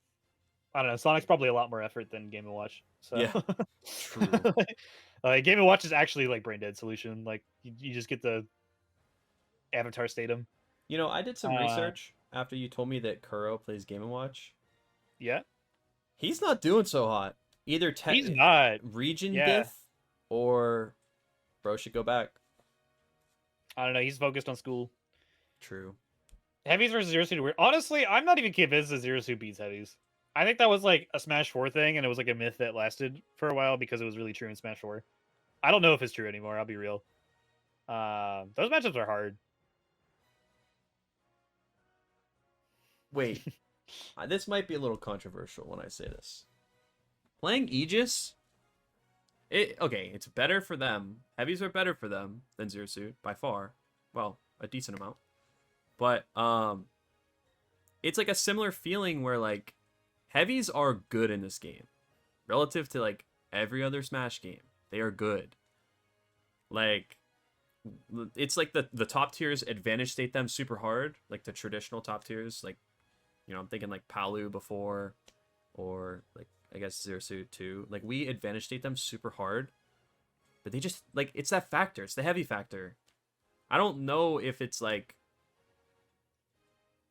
I don't know. Sonic's probably a lot more effort than Game & Watch. So yeah, true. Game & Watch is actually like brain dead solution. Like you just get the Avatar Statum. You know, I did some research after you told me that Kuro plays Game & Watch. Yeah. He's not doing so hot. Either he's not region diff or bro should go back. I don't know. He's focused on school. True. Heavies versus Zero Suit. Honestly, I'm not even convinced that Zero Suit beats Heavies. I think that was like a Smash 4 thing, and it was like a myth that lasted for a while because it was really true in Smash 4. I don't know if it's true anymore. I'll be real. Those matchups are hard. Wait, this might be a little controversial when I say this. Playing Aegis, it's better for them. Heavies are better for them than Zero Suit by far. Well, a decent amount. But it's like a similar feeling where like Heavies are good in this game relative to like every other Smash game. They are good. Like it's like the top tiers advantage state them super hard, like the traditional top tiers, like you know, I'm thinking like Palu before, or like I guess Zero Suit 2. Like we advantage state them super hard, but they just like it's that factor. It's the heavy factor. I don't know if it's like.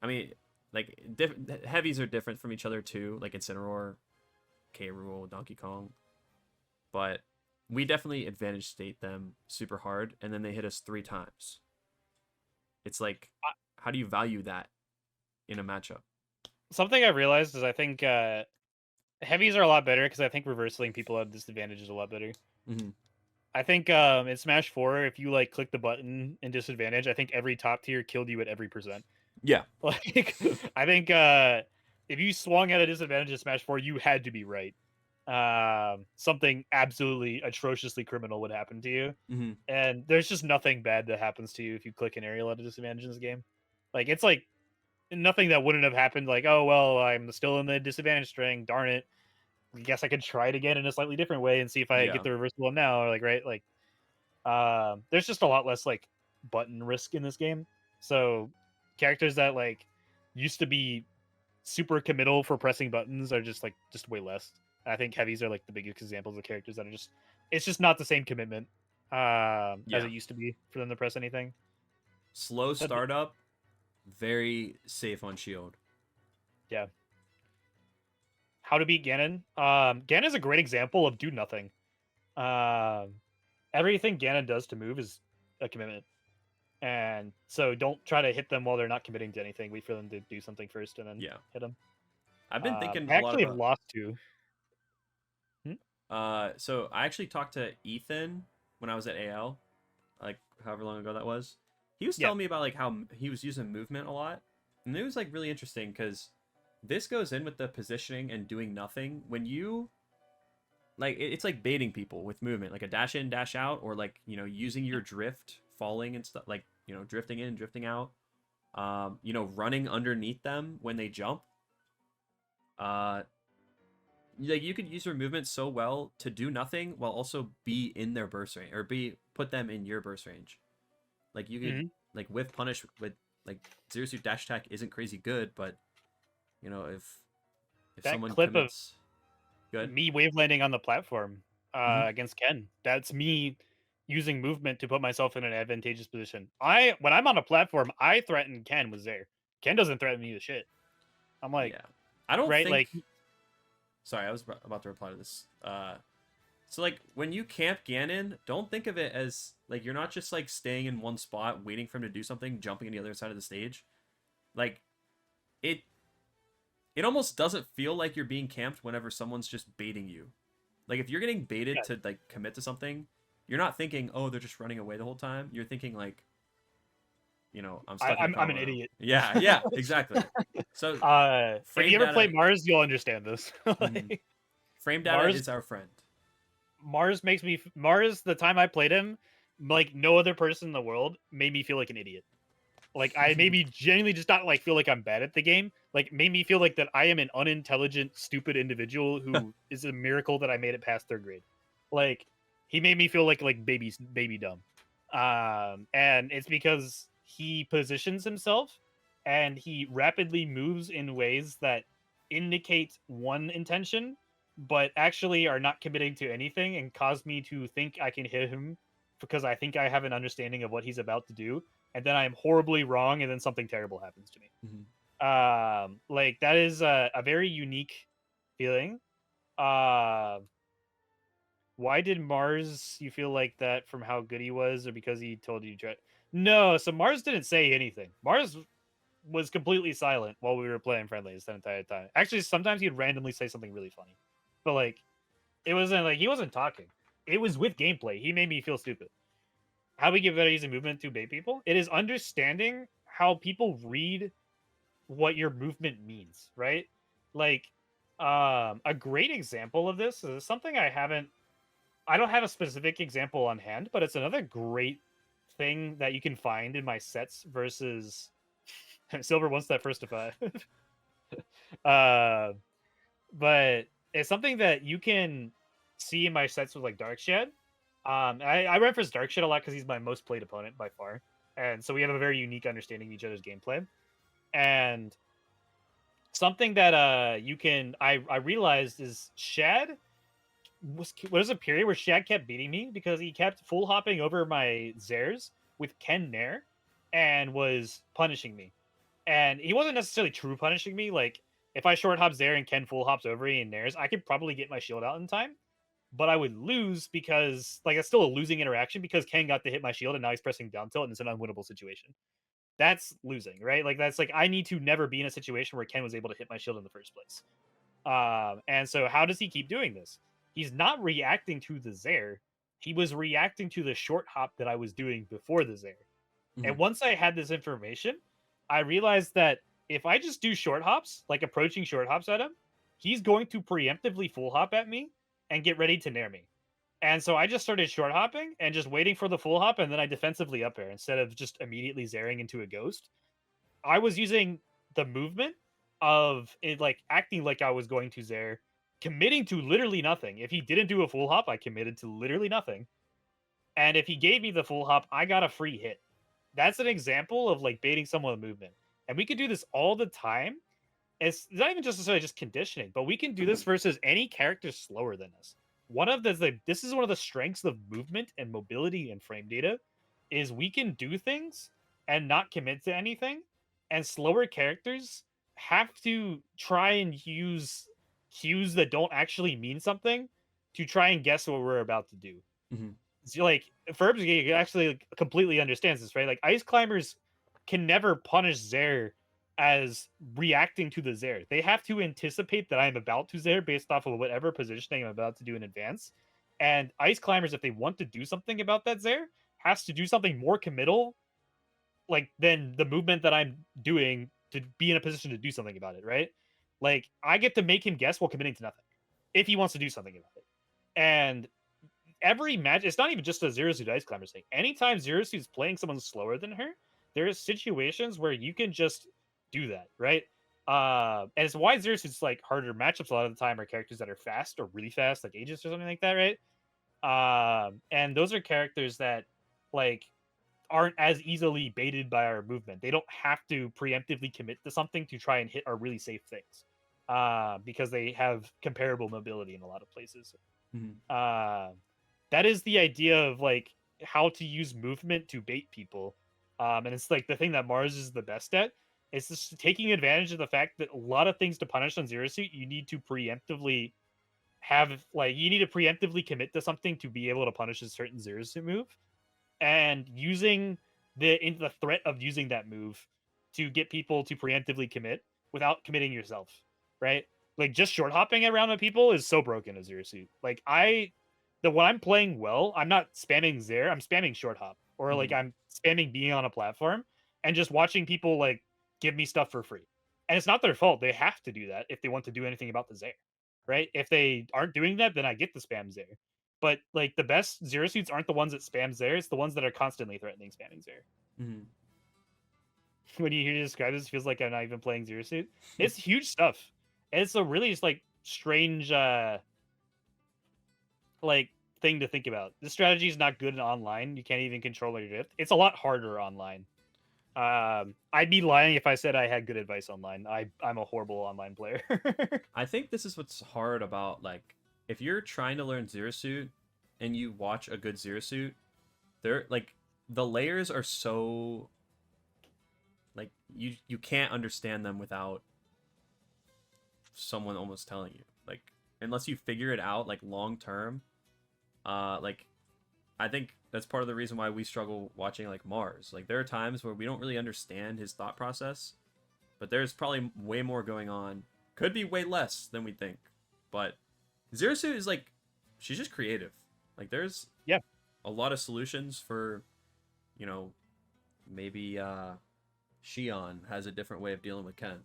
I mean, like heavies are different from each other too. Like Incineroar, K. Rool, Donkey Kong, but we definitely advantage state them super hard, and then they hit us 3 times. it's like, how do you value that in a matchup? Something I realized is I think heavies are a lot better because I think reversing people at disadvantage is a lot better. Mm-hmm. I think in Smash 4, if you like click the button in disadvantage, I think every top tier killed you at every percent. Yeah. Like, I think if you swung at a disadvantage in Smash 4, you had to be right. Something absolutely atrociously criminal would happen to you. Mm-hmm. And there's just nothing bad that happens to you if you click an aerial at a disadvantage in this game. Like, it's like nothing that wouldn't have happened. Like, oh, well, I'm still in the disadvantage string. Darn it. I guess I could try it again in a slightly different way and see if I get the reversal one now. Or like, right? Like, there's just a lot less like button risk in this game. So characters that like used to be super committal for pressing buttons are just way less. I think heavies are like the biggest examples of characters that are just it's just not the same commitment as it used to be for them to press anything. Slow startup, very safe on shield. Yeah. How to beat Ganon? Ganon is a great example of do nothing. Everything Ganon does to move is a commitment. And so don't try to hit them while they're not committing to anything. Wait for them to do something first and then hit them. I've been thinking I a lot actually about... have lost to. So I actually talked to Ethan when I was at AL, like however long ago that was. He was telling me about like how he was using movement a lot. And it was like really interesting because this goes in with the positioning and doing nothing. When you like, it's like baiting people with movement, like a dash in, dash out, or like, you know, using your drift, falling and stuff, like, you know, drifting in, drifting out, you know, running underneath them when they jump. Like you could use your movement so well to do nothing while also be in their burst range or put them in your burst range. Like you could like with punish with like zero suit dash attack isn't crazy good, but you know if that someone clip commits, of me wave landing on the platform against Ken, that's me using movement to put myself in an advantageous position. When I'm on a platform, I threaten Ken with Zair. Ken doesn't threaten me with shit. I'm like, I don't think. Like, sorry, I was about to reply to this. So like when you camp Ganon, don't think of it as like you're not just like staying in one spot waiting for him to do something, jumping on the other side of the stage. Like it almost doesn't feel like you're being camped whenever someone's just baiting you. Like if you're getting baited to like commit to something, you're not thinking, oh, they're just running away the whole time. You're thinking like, you know, I'm stuck. I'm an idiot. Yeah, exactly. So if you ever play Mars, you'll understand this. Like, frame data is our friend. Mars the time I played him, like no other person in the world made me feel like an idiot. Like I made me genuinely just not like feel like I'm bad at the game. Like made me feel like that I am an unintelligent, stupid individual who is a miracle that I made it past third grade. Like he made me feel like baby dumb. And it's because he positions himself and he rapidly moves in ways that indicate one intention, but actually are not committing to anything and cause me to think I can hit him because I think I have an understanding of what he's about to do. And then I'm horribly wrong, and then something terrible happens to me. Like that is a very unique feeling. Why did Mars you feel like that from how good he was, or because he told you to try? No, so Mars didn't say anything. Mars was completely silent while we were playing friendlies that entire time. Actually, sometimes he'd randomly say something really funny, but like it wasn't like he wasn't talking. It was with gameplay. He made me feel stupid. How we get better using movement to bait people? It is understanding how people read what your movement means, right? Like, a great example of this is something I don't have a specific example on hand, but it's another great thing that you can find in my sets versus Silver wants that first to 5. But it's something that you can see in my sets with like Dark Shed. I reference Dark Shed a lot because he's my most played opponent by far, and so we have a very unique understanding of each other's gameplay. And something that I realized is Shad was a period where Shad kept beating me because he kept full hopping over my Zairs with Ken Nair and was punishing me. And he wasn't necessarily true punishing me. Like if I short hop Zair and Ken full hops over me and Nairs, I could probably get my shield out in time. But I would lose because, like, it's still a losing interaction because Ken got to hit my shield and now he's pressing down tilt and it's an unwinnable situation. that's losing, right? Like that's like I need to never be in a situation where Ken was able to hit my shield in the first place. And so how does he keep doing this? He's not reacting to the Zair. He was reacting to the short hop that I was doing before the Zair. And once I had this information, I realized that if I just do short hops, like approaching short hops at him, he's going to preemptively full hop at me and get ready to nair me. And so I just started short hopping and just waiting for the full hop, and then I defensively up air instead of just immediately zairing into a ghost. I was using the movement of it, like acting like I was going to zair, committing to literally nothing. If he didn't do a full hop, I committed to literally nothing. And if he gave me the full hop, I got a free hit. That's an example of like baiting someone with movement. And we could do this all the time. It's not even just necessarily just conditioning, but we can do this versus any character slower than us. One of the this is one of the strengths of movement and mobility and frame data is we can do things and not commit to anything, and slower characters have to try and use cues that don't actually mean something to try and guess what we're about to do. So like Ferbs actually completely understands this, right? Like ice climbers can never punish Zair as reacting to the Zair. They have to anticipate that I'm about to Zair based off of whatever positioning I'm about to do in advance. And ice climbers, if they want to do something about that Zair, has to do something more committal, like than the movement that I'm doing to be in a position to do something about it, right? Like I get to make him guess while committing to nothing if he wants to do something about it. And every match, it's not even just a Zero Suit Ice Climber thing. Anytime Zero Suit's playing someone slower than her, there's situations where you can just do that, right? And it's why Zero Suit's like harder matchups a lot of the time are characters that are fast or really fast, like Aegis or something like that, right? And those are characters that like aren't as easily baited by our movement. They don't have to preemptively commit to something to try and hit our really safe things. Because they have comparable mobility in a lot of places. That is the idea of like how to use movement to bait people. And it's like the thing that Mars is the best at. It's just taking advantage of the fact that a lot of things to punish on Zero Suit, you need to preemptively commit to something to be able to punish a certain Zero Suit move, and using the threat of using that move to get people to preemptively commit without committing yourself, right? Like just short hopping around with people is so broken as Zero Suit. Like when I'm playing well, I'm not spamming Zair, I'm spamming short hop, or like I'm spamming being on a platform and just watching people like give me stuff for free. And it's not their fault. They have to do that if they want to do anything about the Zair, right? If they aren't doing that, then I get the spam Zair. But like the best Zero Suits aren't the ones that spam Zair, it's the ones that are constantly threatening spamming Zair. When you hear you describe this, it feels like I'm not even playing Zero Suit. It's huge stuff. And it's a really just like strange like thing to think about. This strategy is not good in online. You can't even control your drift. It's a lot harder online. I'd be lying if I said I had good advice online. I'm a horrible online player. I think this is what's hard about like if you're trying to learn Zero Suit and you watch a good Zero Suit, they're like the layers are so like you can't understand them without someone almost telling you. Like unless you figure it out like long term, like I think that's part of the reason why we struggle watching like Mars. Like there are times where we don't really understand his thought process, but there's probably way more going on. Could be way less than we think. But Zero Suit is like she's just creative. Like there's a lot of solutions for, you know, maybe Shion has a different way of dealing with Ken.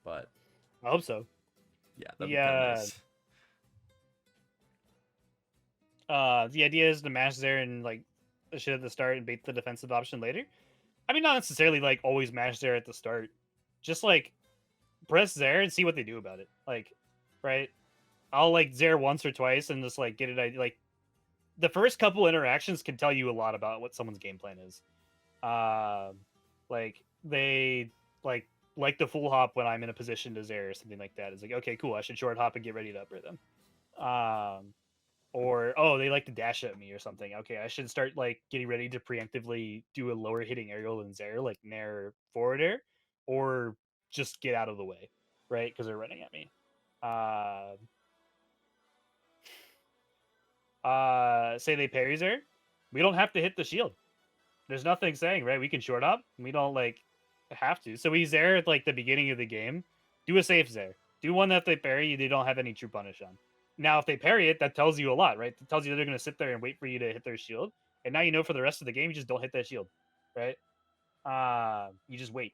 But I hope so. Yeah, that'd be kind of nice. The idea is to mash there and like shit at the start and bait the defensive option later. I mean, not necessarily like always mash there at the start. Just like press there and see what they do about it. Like, right? I'll like Zair once or twice and just like get it. Like the first couple interactions can tell you a lot about what someone's game plan is. Like they like the full hop when I'm in a position to Zair or something like that. It's like, okay, cool. I should short hop and get ready to upper them. Or oh, they like to dash at me or something. Okay, I should start like getting ready to preemptively do a lower hitting aerial than Zair, like nair forward air, or just get out of the way, right? Because they're running at me. Say they parry Zair, we don't have to hit the shield. there's nothing saying, right? We can short up. We don't like have to. So he's there at like the beginning of the game. Do a safe there. Do one that they parry, they don't have any true punish on. Now, if they parry it, that tells you a lot, right? It tells you they're going to sit there and wait for you to hit their shield. And now you know for the rest of the game, you just don't hit that shield, right? You just wait.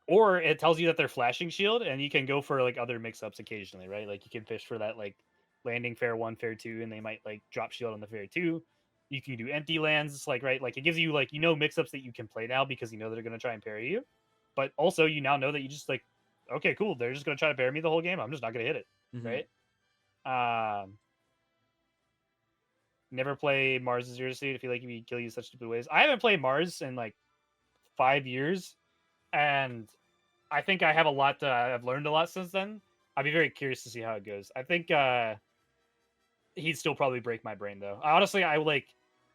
Or it tells you that they're flashing shield, and you can go for like other mix-ups occasionally, right? Like you can fish for that like landing fair 1, fair 2, and they might like drop shield on the fair 2. You can do empty lands, like right, like it gives you like mix-ups that you can play now because you know they're gonna try and parry you. But also you now know that you just like, okay, cool, they're just gonna try to parry me the whole game. I'm just not gonna hit it, right? Never play Mars Zero Suit. I feel like he kill you such stupid ways. I haven't played Mars in like 5 years, and I think I have a lot to. I've learned a lot since then. I'd be very curious to see how it goes. I think he'd still probably break my brain though. Honestly, I like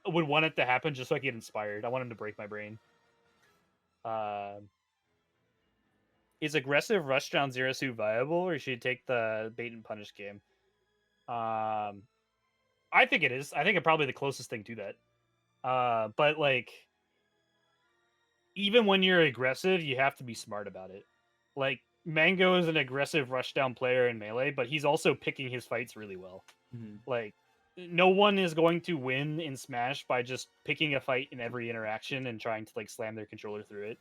would want it to happen just so I get inspired. I want him to break my brain. Is aggressive rush down Zero Suit viable, or should you take the bait and punish game? I think it is. I think it's probably the closest thing to that. But like, even when you're aggressive, you have to be smart about it. Like, Mango is an aggressive rushdown player in Melee, but he's also picking his fights really well. Like, no one is going to win in Smash by just picking a fight in every interaction and trying to like slam their controller through it.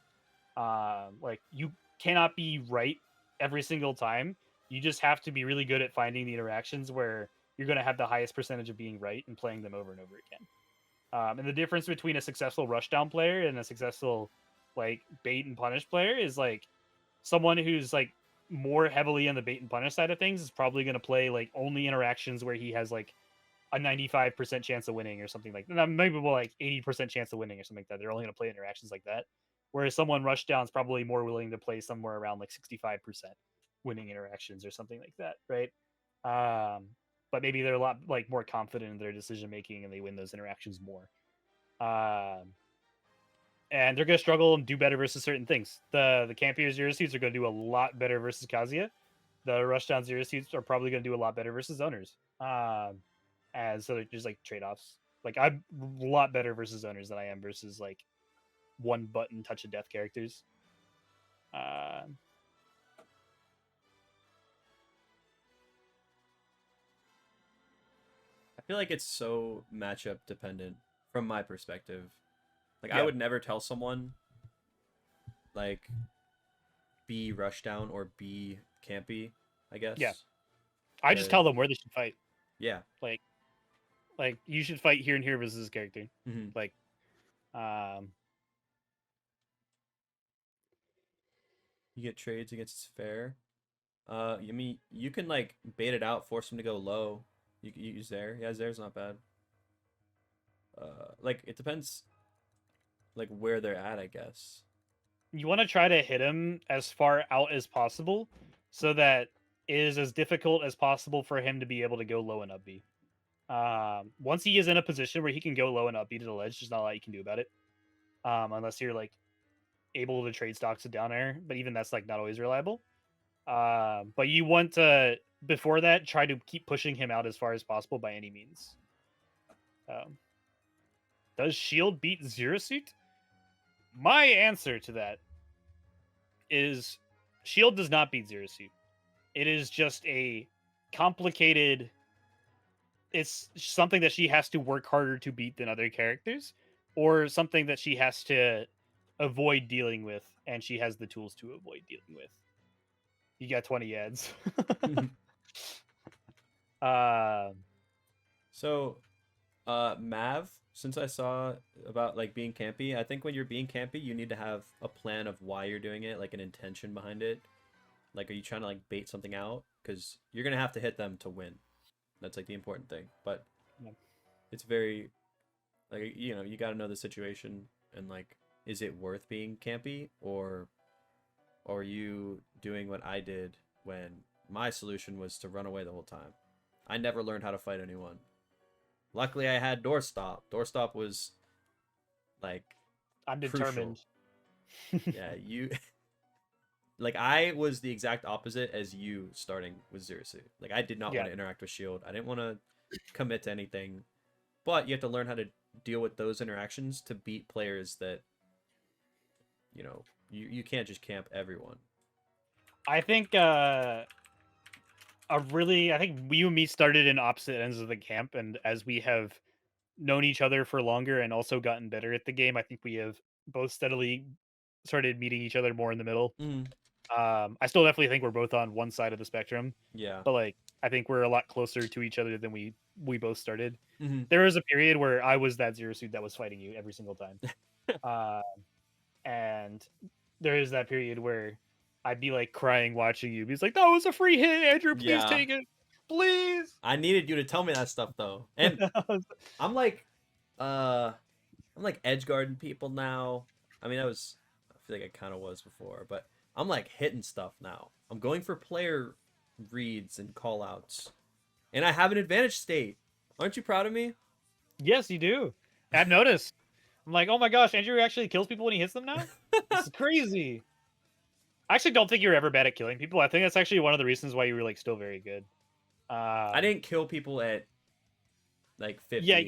Like, you cannot be right every single time. You just have to be really good at finding the interactions where you're going to have the highest percentage of being right and playing them over and over again. And the difference between a successful rushdown player and a successful like bait and punish player is like someone who's like more heavily on the bait and punish side of things is probably going to play like only interactions where he has like a 95% chance of winning or something like that. Maybe more like 80% chance of winning or something like that. They're only going to play interactions like that. Whereas someone rushdown is probably more willing to play somewhere around like 65% winning interactions or something like that, right? But maybe they're a lot like more confident in their decision making and they win those interactions more. And they're going to struggle and do better versus certain things. The Campier Zero Suits are going to do a lot better versus Kazuya. The Rushdown Zero Suits are probably going to do a lot better versus owners. And so there's like trade-offs. Like I'm a lot better versus owners than I am versus like one button touch of death characters. I feel like it's so matchup dependent from my perspective. Like Yeah. I would never tell someone like be rushdown or be campy, I guess. Yeah. I just tell them where they should fight. Yeah. Like you should fight here and here versus this character. Like you get trades against fair. I mean, you can like bait it out, force him to go low. You can use there. Yeah, there's not bad. Like it depends, like where they're at, I guess. you want to try to hit him as far out as possible, so that it is as difficult as possible for him to be able to go low and up B. Once he is in a position where he can go low and up B to the ledge, there's not a lot you can do about it. Unless you're like able to trade stocks to down air, but even that's like not always reliable. But you want to, before that, try to keep pushing him out as far as possible by any means. Does Shield beat Zero Suit? My answer to that is Shield does not beat Zero Suit. It is just a complicated. It's something that she has to work harder to beat than other characters, or something that she has to avoid dealing with, and she has the tools to avoid dealing with. You got 20 ads. So, Mav, since I saw about like being campy, I think when you're being campy, you need to have a plan of why you're doing it, like an intention behind it. Like, are you trying to like bait something out? Because you're gonna have to hit them to win. That's like the important thing. But it's very, like, you know, you got to know the situation and like, is it worth being campy, or are you doing what I did when my solution was to run away the whole time? I never learned how to fight anyone. Luckily, I had Doorstop. Doorstop was like, I'm determined. Yeah, you. Like, I was the exact opposite as you starting with Zero Suit. Like, I did not want to interact with Shield. I didn't want to commit to anything. But you have to learn how to deal with those interactions to beat players that, you know, you can't just camp everyone. I think I think you and me started in opposite ends of the camp, and as we have known each other for longer and also gotten better at the game, I think we have both steadily started meeting each other more in the middle. Mm. I still definitely think we're both on one side of the spectrum, Yeah. but like I think we're a lot closer to each other than we both started. Mm-hmm. There was a period where I was that zero suit that was fighting you every single time, and there is that period where I'd be like crying watching you. He's like, "That was a free hit, Andrew. Please Yeah. take it, please." I needed you to tell me that stuff though, and I'm like edge guarding people now. I mean, I feel like I kind of was before, but I'm like hitting stuff now. I'm going for player reads and call outs, and I have an advantage state. Aren't you proud of me? Yes, you do. I've noticed. I'm like, oh my gosh, Andrew actually kills people when he hits them now. This is crazy. I actually don't think you were ever bad at killing people. I think that's actually one of the reasons why you were like still very good. I didn't kill people at like 50. Yeah,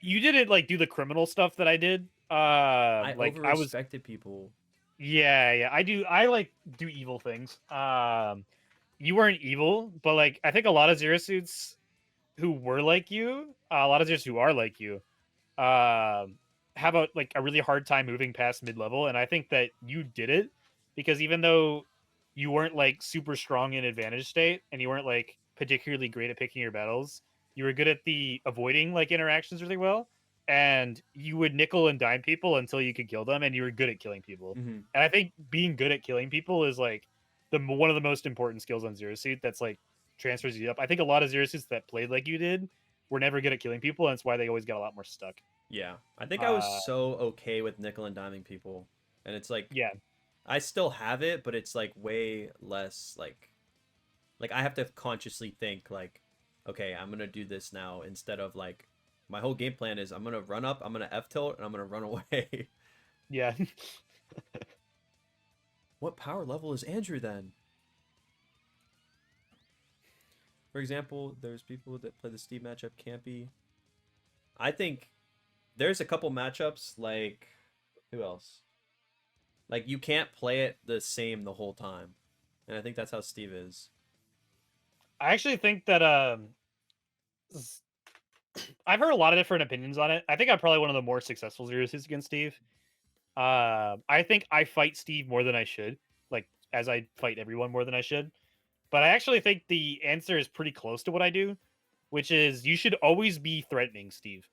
you didn't like do the criminal stuff that I did. I Like over-respected people. Yeah. I like do evil things. You weren't evil, but like I think a lot of zero suits who were like you, a lot of zero suits who are like you, have a really hard time moving past mid level, and I think that you did it because even though you weren't like super strong in advantage state and you weren't like particularly great at picking your battles, you were good at the avoiding like interactions really well, and you would nickel and dime people until you could kill them, and you were good at killing people. Mm-hmm. And I think being good at killing people is like one of the most important skills on zero suit that's like transfers you up. I think a lot of zero suits that played like you did were never good at killing people, and that's why they always got a lot more stuck. Yeah, I think I was so okay with nickel and diming people, and it's like, yeah, I still have it, but it's like way less like I have to consciously think like, okay, I'm gonna do this now instead of like my whole game plan is I'm gonna run up, I'm gonna F tilt, and I'm gonna run away. yeah. What power level is Andrew then? For example, there's people that play the Steve matchup campy. I think there's a couple matchups like, who else? Like you can't play it the same the whole time, and I think that's how Steve is. I actually think that I've heard a lot of different opinions on it. I think I'm probably one of the more successful zero suits against Steve. I think I fight Steve more than I should, like as I fight everyone more than I should. But I actually think the answer is pretty close to what I do, which is you should always be threatening Steve.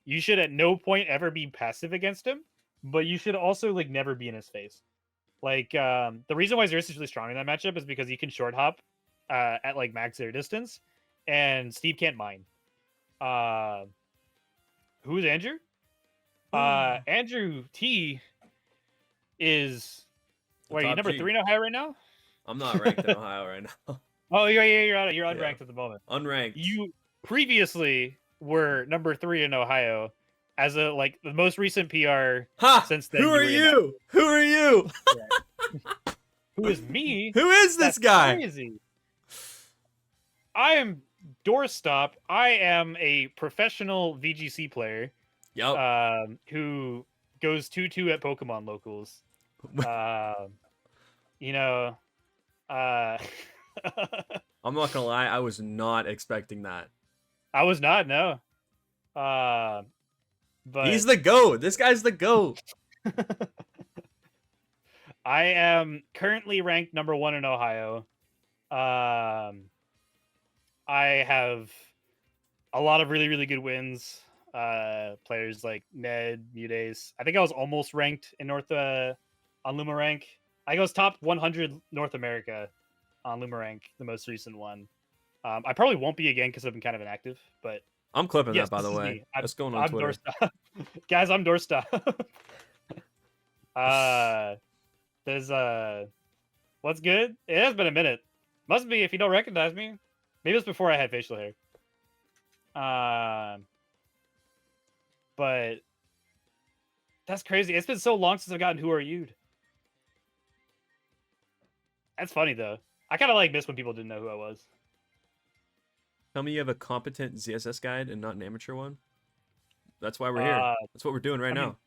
You should at no point ever be passive against him, but you should also like never be in his face. Like the reason why Xerxes is really strong in that matchup is because he can short hop at like max air distance, and Steve can't mine. Who's Andrew? AndrewT is wait, you number G. 3 in Ohio right now? I'm not ranked in Ohio right now. Oh, you're unranked at the moment. Unranked. You previously were number 3 in Ohio as a like the most recent PR since then. Who are you? Who are you? Who is me? Who is this guy? Crazy. I am Doorstop. I am a professional VGC player. Yep. Who goes 2-2 at Pokemon locals. You know, I'm not gonna lie, I was not expecting that. I was not, no. But he's the GOAT. This guy's the GOAT. I am currently ranked number 1 in Ohio. I have a lot of really, really good wins. Players like Ned, Mudace. I think I was almost ranked in North on Lumarank. I was top 100 North America on Lumarank, the most recent one. I probably won't be again because I've been kind of inactive, but I'm clipping yes, that, by the way. That's going on I'm Twitter. Doorstop. Guys, I'm Doorstop. There's what's good? It has been a minute. Must be if you don't recognize me. Maybe it's before I had facial hair. But that's crazy. It's been so long since I've gotten Who Are You'd. That's funny though. I kind of like miss when people didn't know who I was. Tell me you have a competent ZSS guide and not an amateur one. That's why we're here. That's what we're doing right now.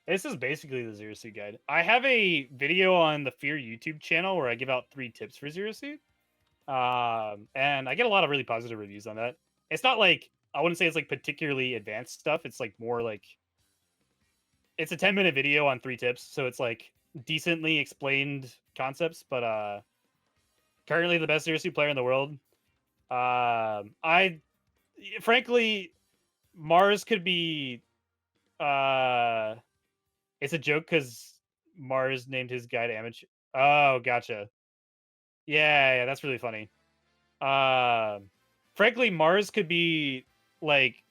This is basically the Zero Suit guide. I have a video on the Fear YouTube channel where I give out 3 tips for Zero Suit. And I get a lot of really positive reviews on that. It's not like, I wouldn't say it's like particularly advanced stuff. It's like more like, it's a 10-minute video on 3 tips. So it's like decently explained concepts, but currently the best Zero Suit player in the world. Frankly, Mars could be, it's a joke because Mars named his guy to amateur. Oh, gotcha. Yeah, that's really funny. Frankly, Mars could be like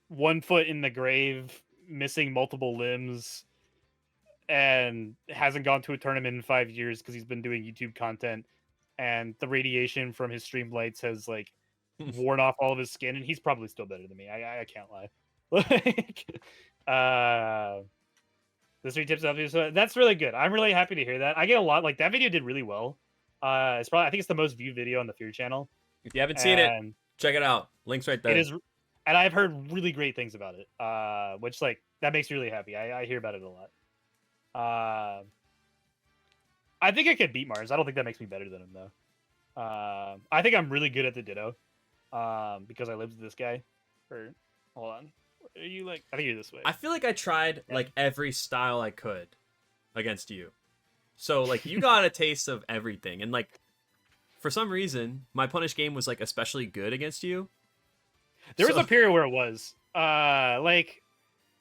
1 foot in the grave, missing multiple limbs, and hasn't gone to a tournament in 5 years because he's been doing YouTube content, and the radiation from his stream lights has like worn off all of his skin, and he's probably still better than me. I can't lie. Like, the 3 tips obviously, that's really good. I'm really happy to hear that. I get a lot, like, that video did really well. It's probably, I think it's the most viewed video on the Fear channel. If you haven't seen it, check it out. Link's right there. It is, and I've heard really great things about it. Which, like, that makes me really happy. I hear about it a lot. I think I could beat Mars. I don't think that makes me better than him though. I think I'm really good at the Ditto. Because I lived with this guy for, hold on. Are you like, I think you're this way. I feel like I tried like every style I could against you. So like you got a taste of everything, and like for some reason my punish game was like especially good against you. There was a period where it was like,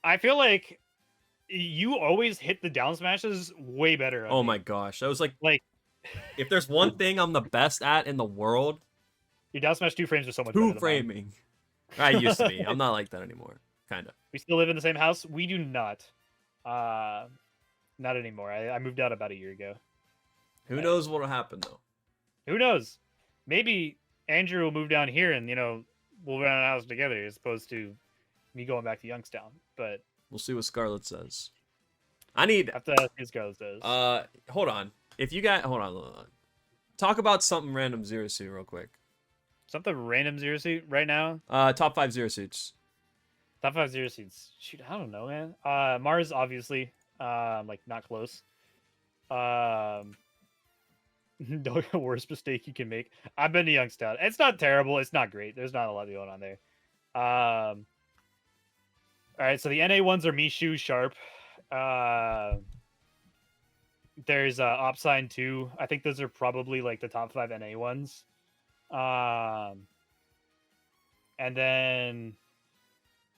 I feel like you always hit the down smashes way better. Oh my gosh, that was like if there's one thing I'm the best at in the world, your down smash 2 frames are so much better than framing. I used to be. I'm not like that anymore. Kind of. We still live in the same house. We do not. Not anymore. I moved out about a year ago. Who knows what'll happen though? Who knows? Maybe Andrew will move down here and, you know, we'll run a house together as opposed to me going back to Youngstown. But we'll see what Scarlett says. I need have to ask what Scarlett says. Hold on. If you got hold on. Talk about something random Zero Suit real quick. Something random Zero Suit right now? Top 5 Zero Suits. Top 5 Zero Suits. Shoot, I don't know, man. Mars, obviously. Like, not close. The worst mistake you can make. I've been to Youngstown. It's not terrible. It's not great. There's not a lot going on there. All right, so the NA ones are Mishu, Sharp. There's Opsign 2. I think those are probably, like, the top 5 NA ones. And then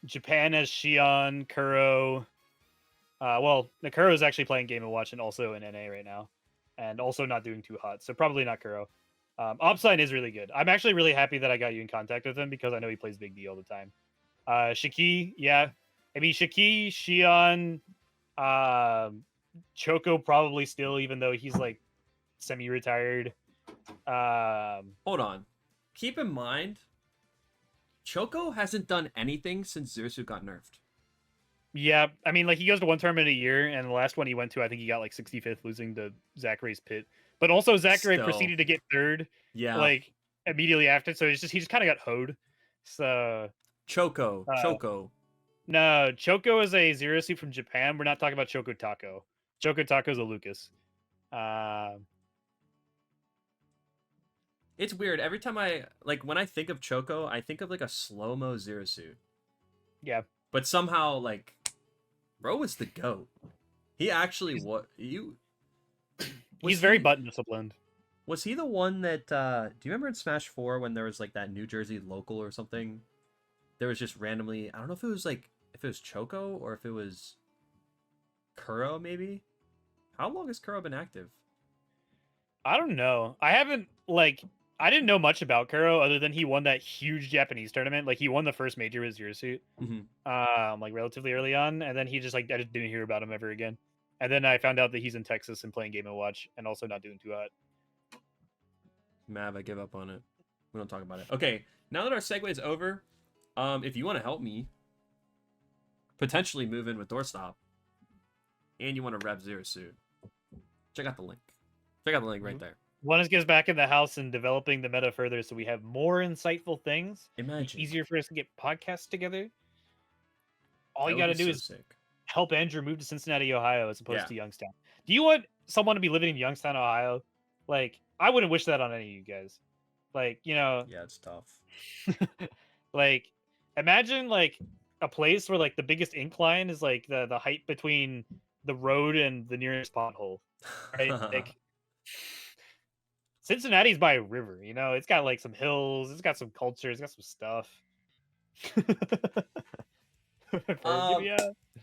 Japan has Shion, Kuro. Well, Kuro is actually playing Game & Watch and also in NA right now, and also not doing too hot, so probably not Kuro. Opsign is really good. I'm actually really happy that I got you in contact with him because I know he plays Big D all the time. Shiki, yeah. I mean, Shiki, Shion, Choco probably still, even though he's like semi-retired. Hold on. Keep in mind, Choco hasn't done anything since Zero Suit got nerfed. Yeah, I mean, like, he goes to one tournament a year, and the last one he went to, I think he got like 65th, losing to Zachary's Pit. But also Zachary proceeded to get third, like immediately after. So it's just he just kind of got hoed. So Choco. No, Choco is a Zero Suit from Japan. We're not talking about Choco Taco. Choco Taco is a Lucas. It's weird. Every time when I think of Choco, I think of like a slow-mo Zero Suit. Yeah. But somehow, like, bro was the GOAT. He actually He's very button disciplined. Was he the one that do you remember in Smash 4 when there was like that New Jersey local or something? There was just randomly, I don't know if it was Choco or if it was Kuro maybe? How long has Kuro been active? I don't know. I didn't know much about Kuro other than he won that huge Japanese tournament. Like, he won the first major with Zero Suit, like relatively early on, and then he just I just didn't hear about him ever again. And then I found out that he's in Texas and playing Game & Watch and also not doing too hot. Mav, I give up on it. We don't talk about it. Okay, now that our segue is over, if you want to help me potentially move in with Doorstop and you want to rep Zero Suit, check out the link. Check out the link right there. Want to get us back in the house and developing the meta further so we have more insightful things. Imagine. Easier for us to get podcasts together. all you got to do is sick. help Andrew move to Cincinnati, Ohio, as opposed Yeah. to Youngstown. Do you want someone to be living in Youngstown, Ohio? Like, I wouldn't wish that on any of you guys. Like, Yeah, it's tough. like, imagine like a place where like the biggest incline is like the height between the road and the nearest pothole, right? Like, Cincinnati's by a river, you know. It's got like some hills, it's got some culture, it's got some stuff.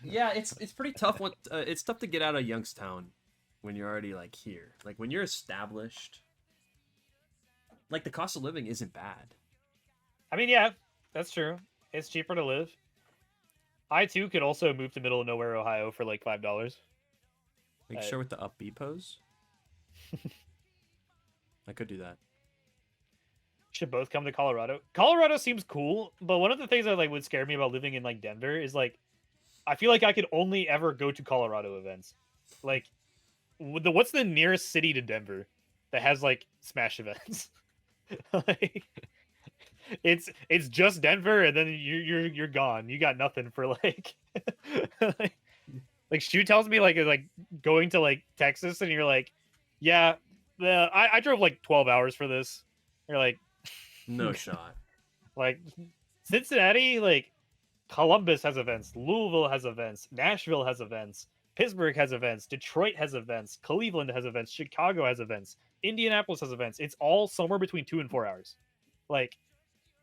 Yeah, it's pretty tough. It's tough to get out of Youngstown when you're already like here. Like when you're established, like the cost of living isn't bad. I mean, yeah, that's true. It's cheaper to live. I too could also move to middle of nowhere, Ohio, for like $5. Like sure with the up B pose. I could do that. Should both come to Colorado. Colorado seems cool, but one of the things that like would scare me about living in like Denver is like I feel like I could only ever go to Colorado events. Like, what's the nearest city to Denver that has like Smash events? Like, it's just Denver, and then you're gone. You got nothing for like, like Shu tells me like going to like Texas, and you're like, yeah, I drove like 12 hours for this. You're like, no shot. Like Cincinnati, like Columbus has events, Louisville has events, Nashville has events, Pittsburgh has events, Detroit has events, Cleveland has events, Chicago has events, Indianapolis has events. It's all somewhere between 2 and 4 hours. Like,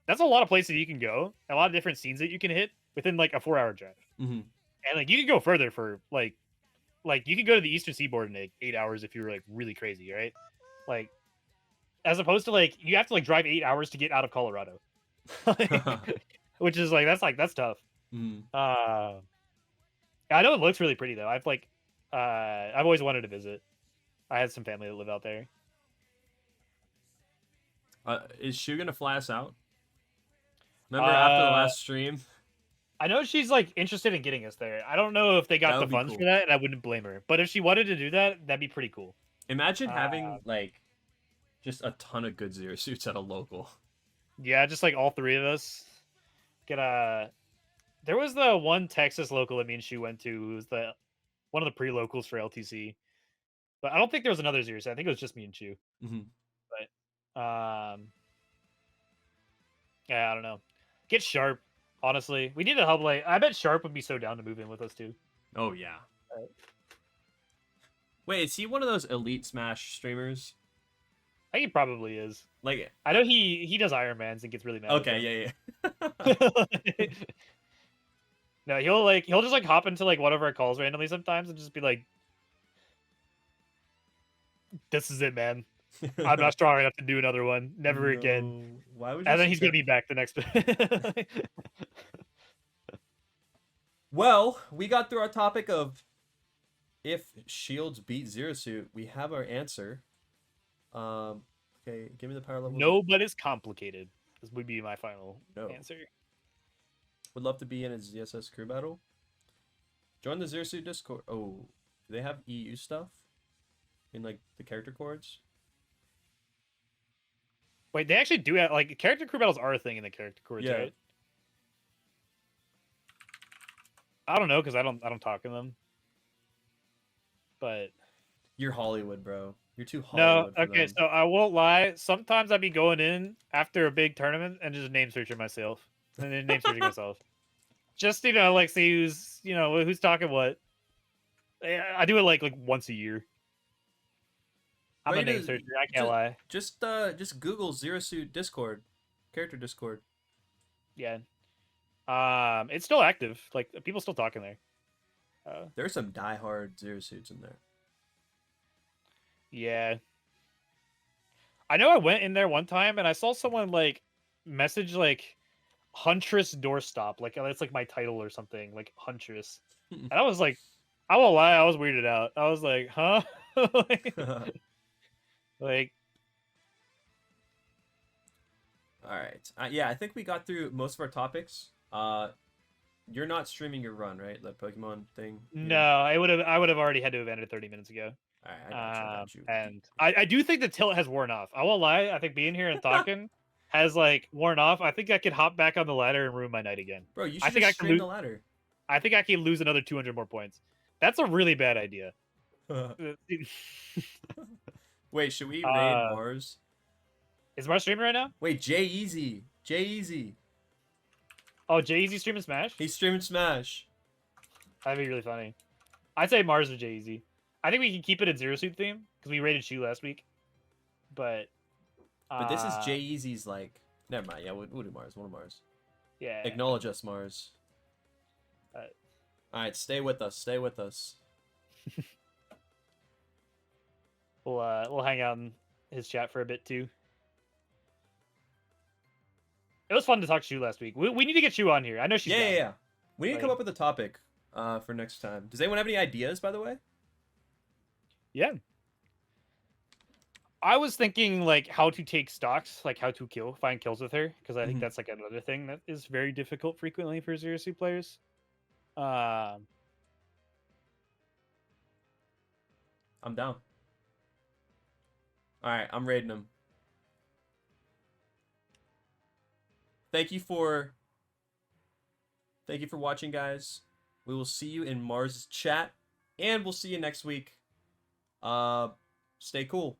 that's a lot of places you can go, a lot of different scenes that you can hit within like a 4-hour drive. Mm-hmm. And like you can go further for like you can go to the Eastern Seaboard in like 8 hours if you were like really crazy, right? Like, as opposed to like you have to like drive 8 hours to get out of Colorado. Which is like that's tough. Mm. I know it looks really pretty though. I've always wanted to visit. I had some family that live out there. Is Shu gonna fly us out? Remember after the last stream? I know she's like interested in getting us there. I don't know if they got the funds for that, and I wouldn't blame her. But if she wanted to do that, that'd be pretty cool. Imagine having like just a ton of good Zero Suits at a local. Yeah, just like all three of us. There was the one Texas local that me and Shu went to, who was one of the pre-locals for LTC. But I don't think there was another Zero Suit. I think it was just me and Shu. Mm-hmm. But yeah, I don't know. Get Sharp, honestly. We need to help. Like, I bet Sharp would be so down to move in with us too. Oh yeah. Wait, is he one of those elite Smash streamers? I think he probably is. Like, I know he does Ironmans and gets really mad. Okay, yeah. No, he'll just like hop into like one of our calls randomly sometimes and just be like, "This is it, man. I'm not strong enough to do another one. Never again." Why would? And then he's gonna be back the next. Well, we got through our topic of if Shields beat Zero Suit. We have our answer. Okay, give me the power level. No, but it's complicated. This would be my final answer. Would love to be in a ZSS crew battle. Join the Zero Suit Discord. Oh, do they have EU stuff in like the character chords? Wait, they actually do have like character crew battles are a thing in the character chords, right? I don't know because I don't talk in them. But you're Hollywood, bro. You're too Hollywood. No, okay, so I won't lie. Sometimes I'd be going in after a big tournament and just name searching myself. And then name searching myself. Just, like see who's talking what. I do it like once a year. I'm a name searcher, I can't lie. Just Google Zero Suit Discord. Character Discord. Yeah. It's still active. Like people still talking there. There's some diehard Zero Suits in there. Yeah. I know I went in there one time and I saw someone like message like Huntress Doorstop. Like that's like my title or something. Like Huntress. And I was like, I won't lie, I was weirded out. I was like, huh? Like Alright. Yeah, I think we got through most of our topics. You're not streaming your run, right? The Pokemon thing? No, I would have already had to have ended 30 minutes ago. Alright, I got you. And I do think the tilt has worn off. I won't lie. I think being here and talking has like worn off. I think I could hop back on the ladder and ruin my night again. Bro, you should stream the ladder. I think I can lose another 200 more points. That's a really bad idea. Wait, should we raid Mars? Is Mars streaming right now? Wait, Jay Easy. Oh, Jay-Z streaming Smash? He's streaming Smash. That'd be really funny. I'd say Mars or Jay-Z. I think we can keep it a Zero Suit theme because we rated Shu last week. But this is Jay Easy's like. Never mind. Yeah, we'll do Mars. We'll do Mars. Yeah. Acknowledge us, Mars. All right, stay with us. Stay with us. We'll hang out in his chat for a bit too. It was fun to talk to Shu last week. We need to get Shu on here. I know she's yeah. We need to come up with a topic for next time. Does anyone have any ideas, by the way? Yeah. I was thinking like how to take stocks, like how to find kills with her, because I think that's like another thing that is very difficult frequently for ZSS players. I'm down. All right, I'm raiding him. Thank you for watching, guys. We will see you in Mars' chat, and we'll see you next week. Stay cool.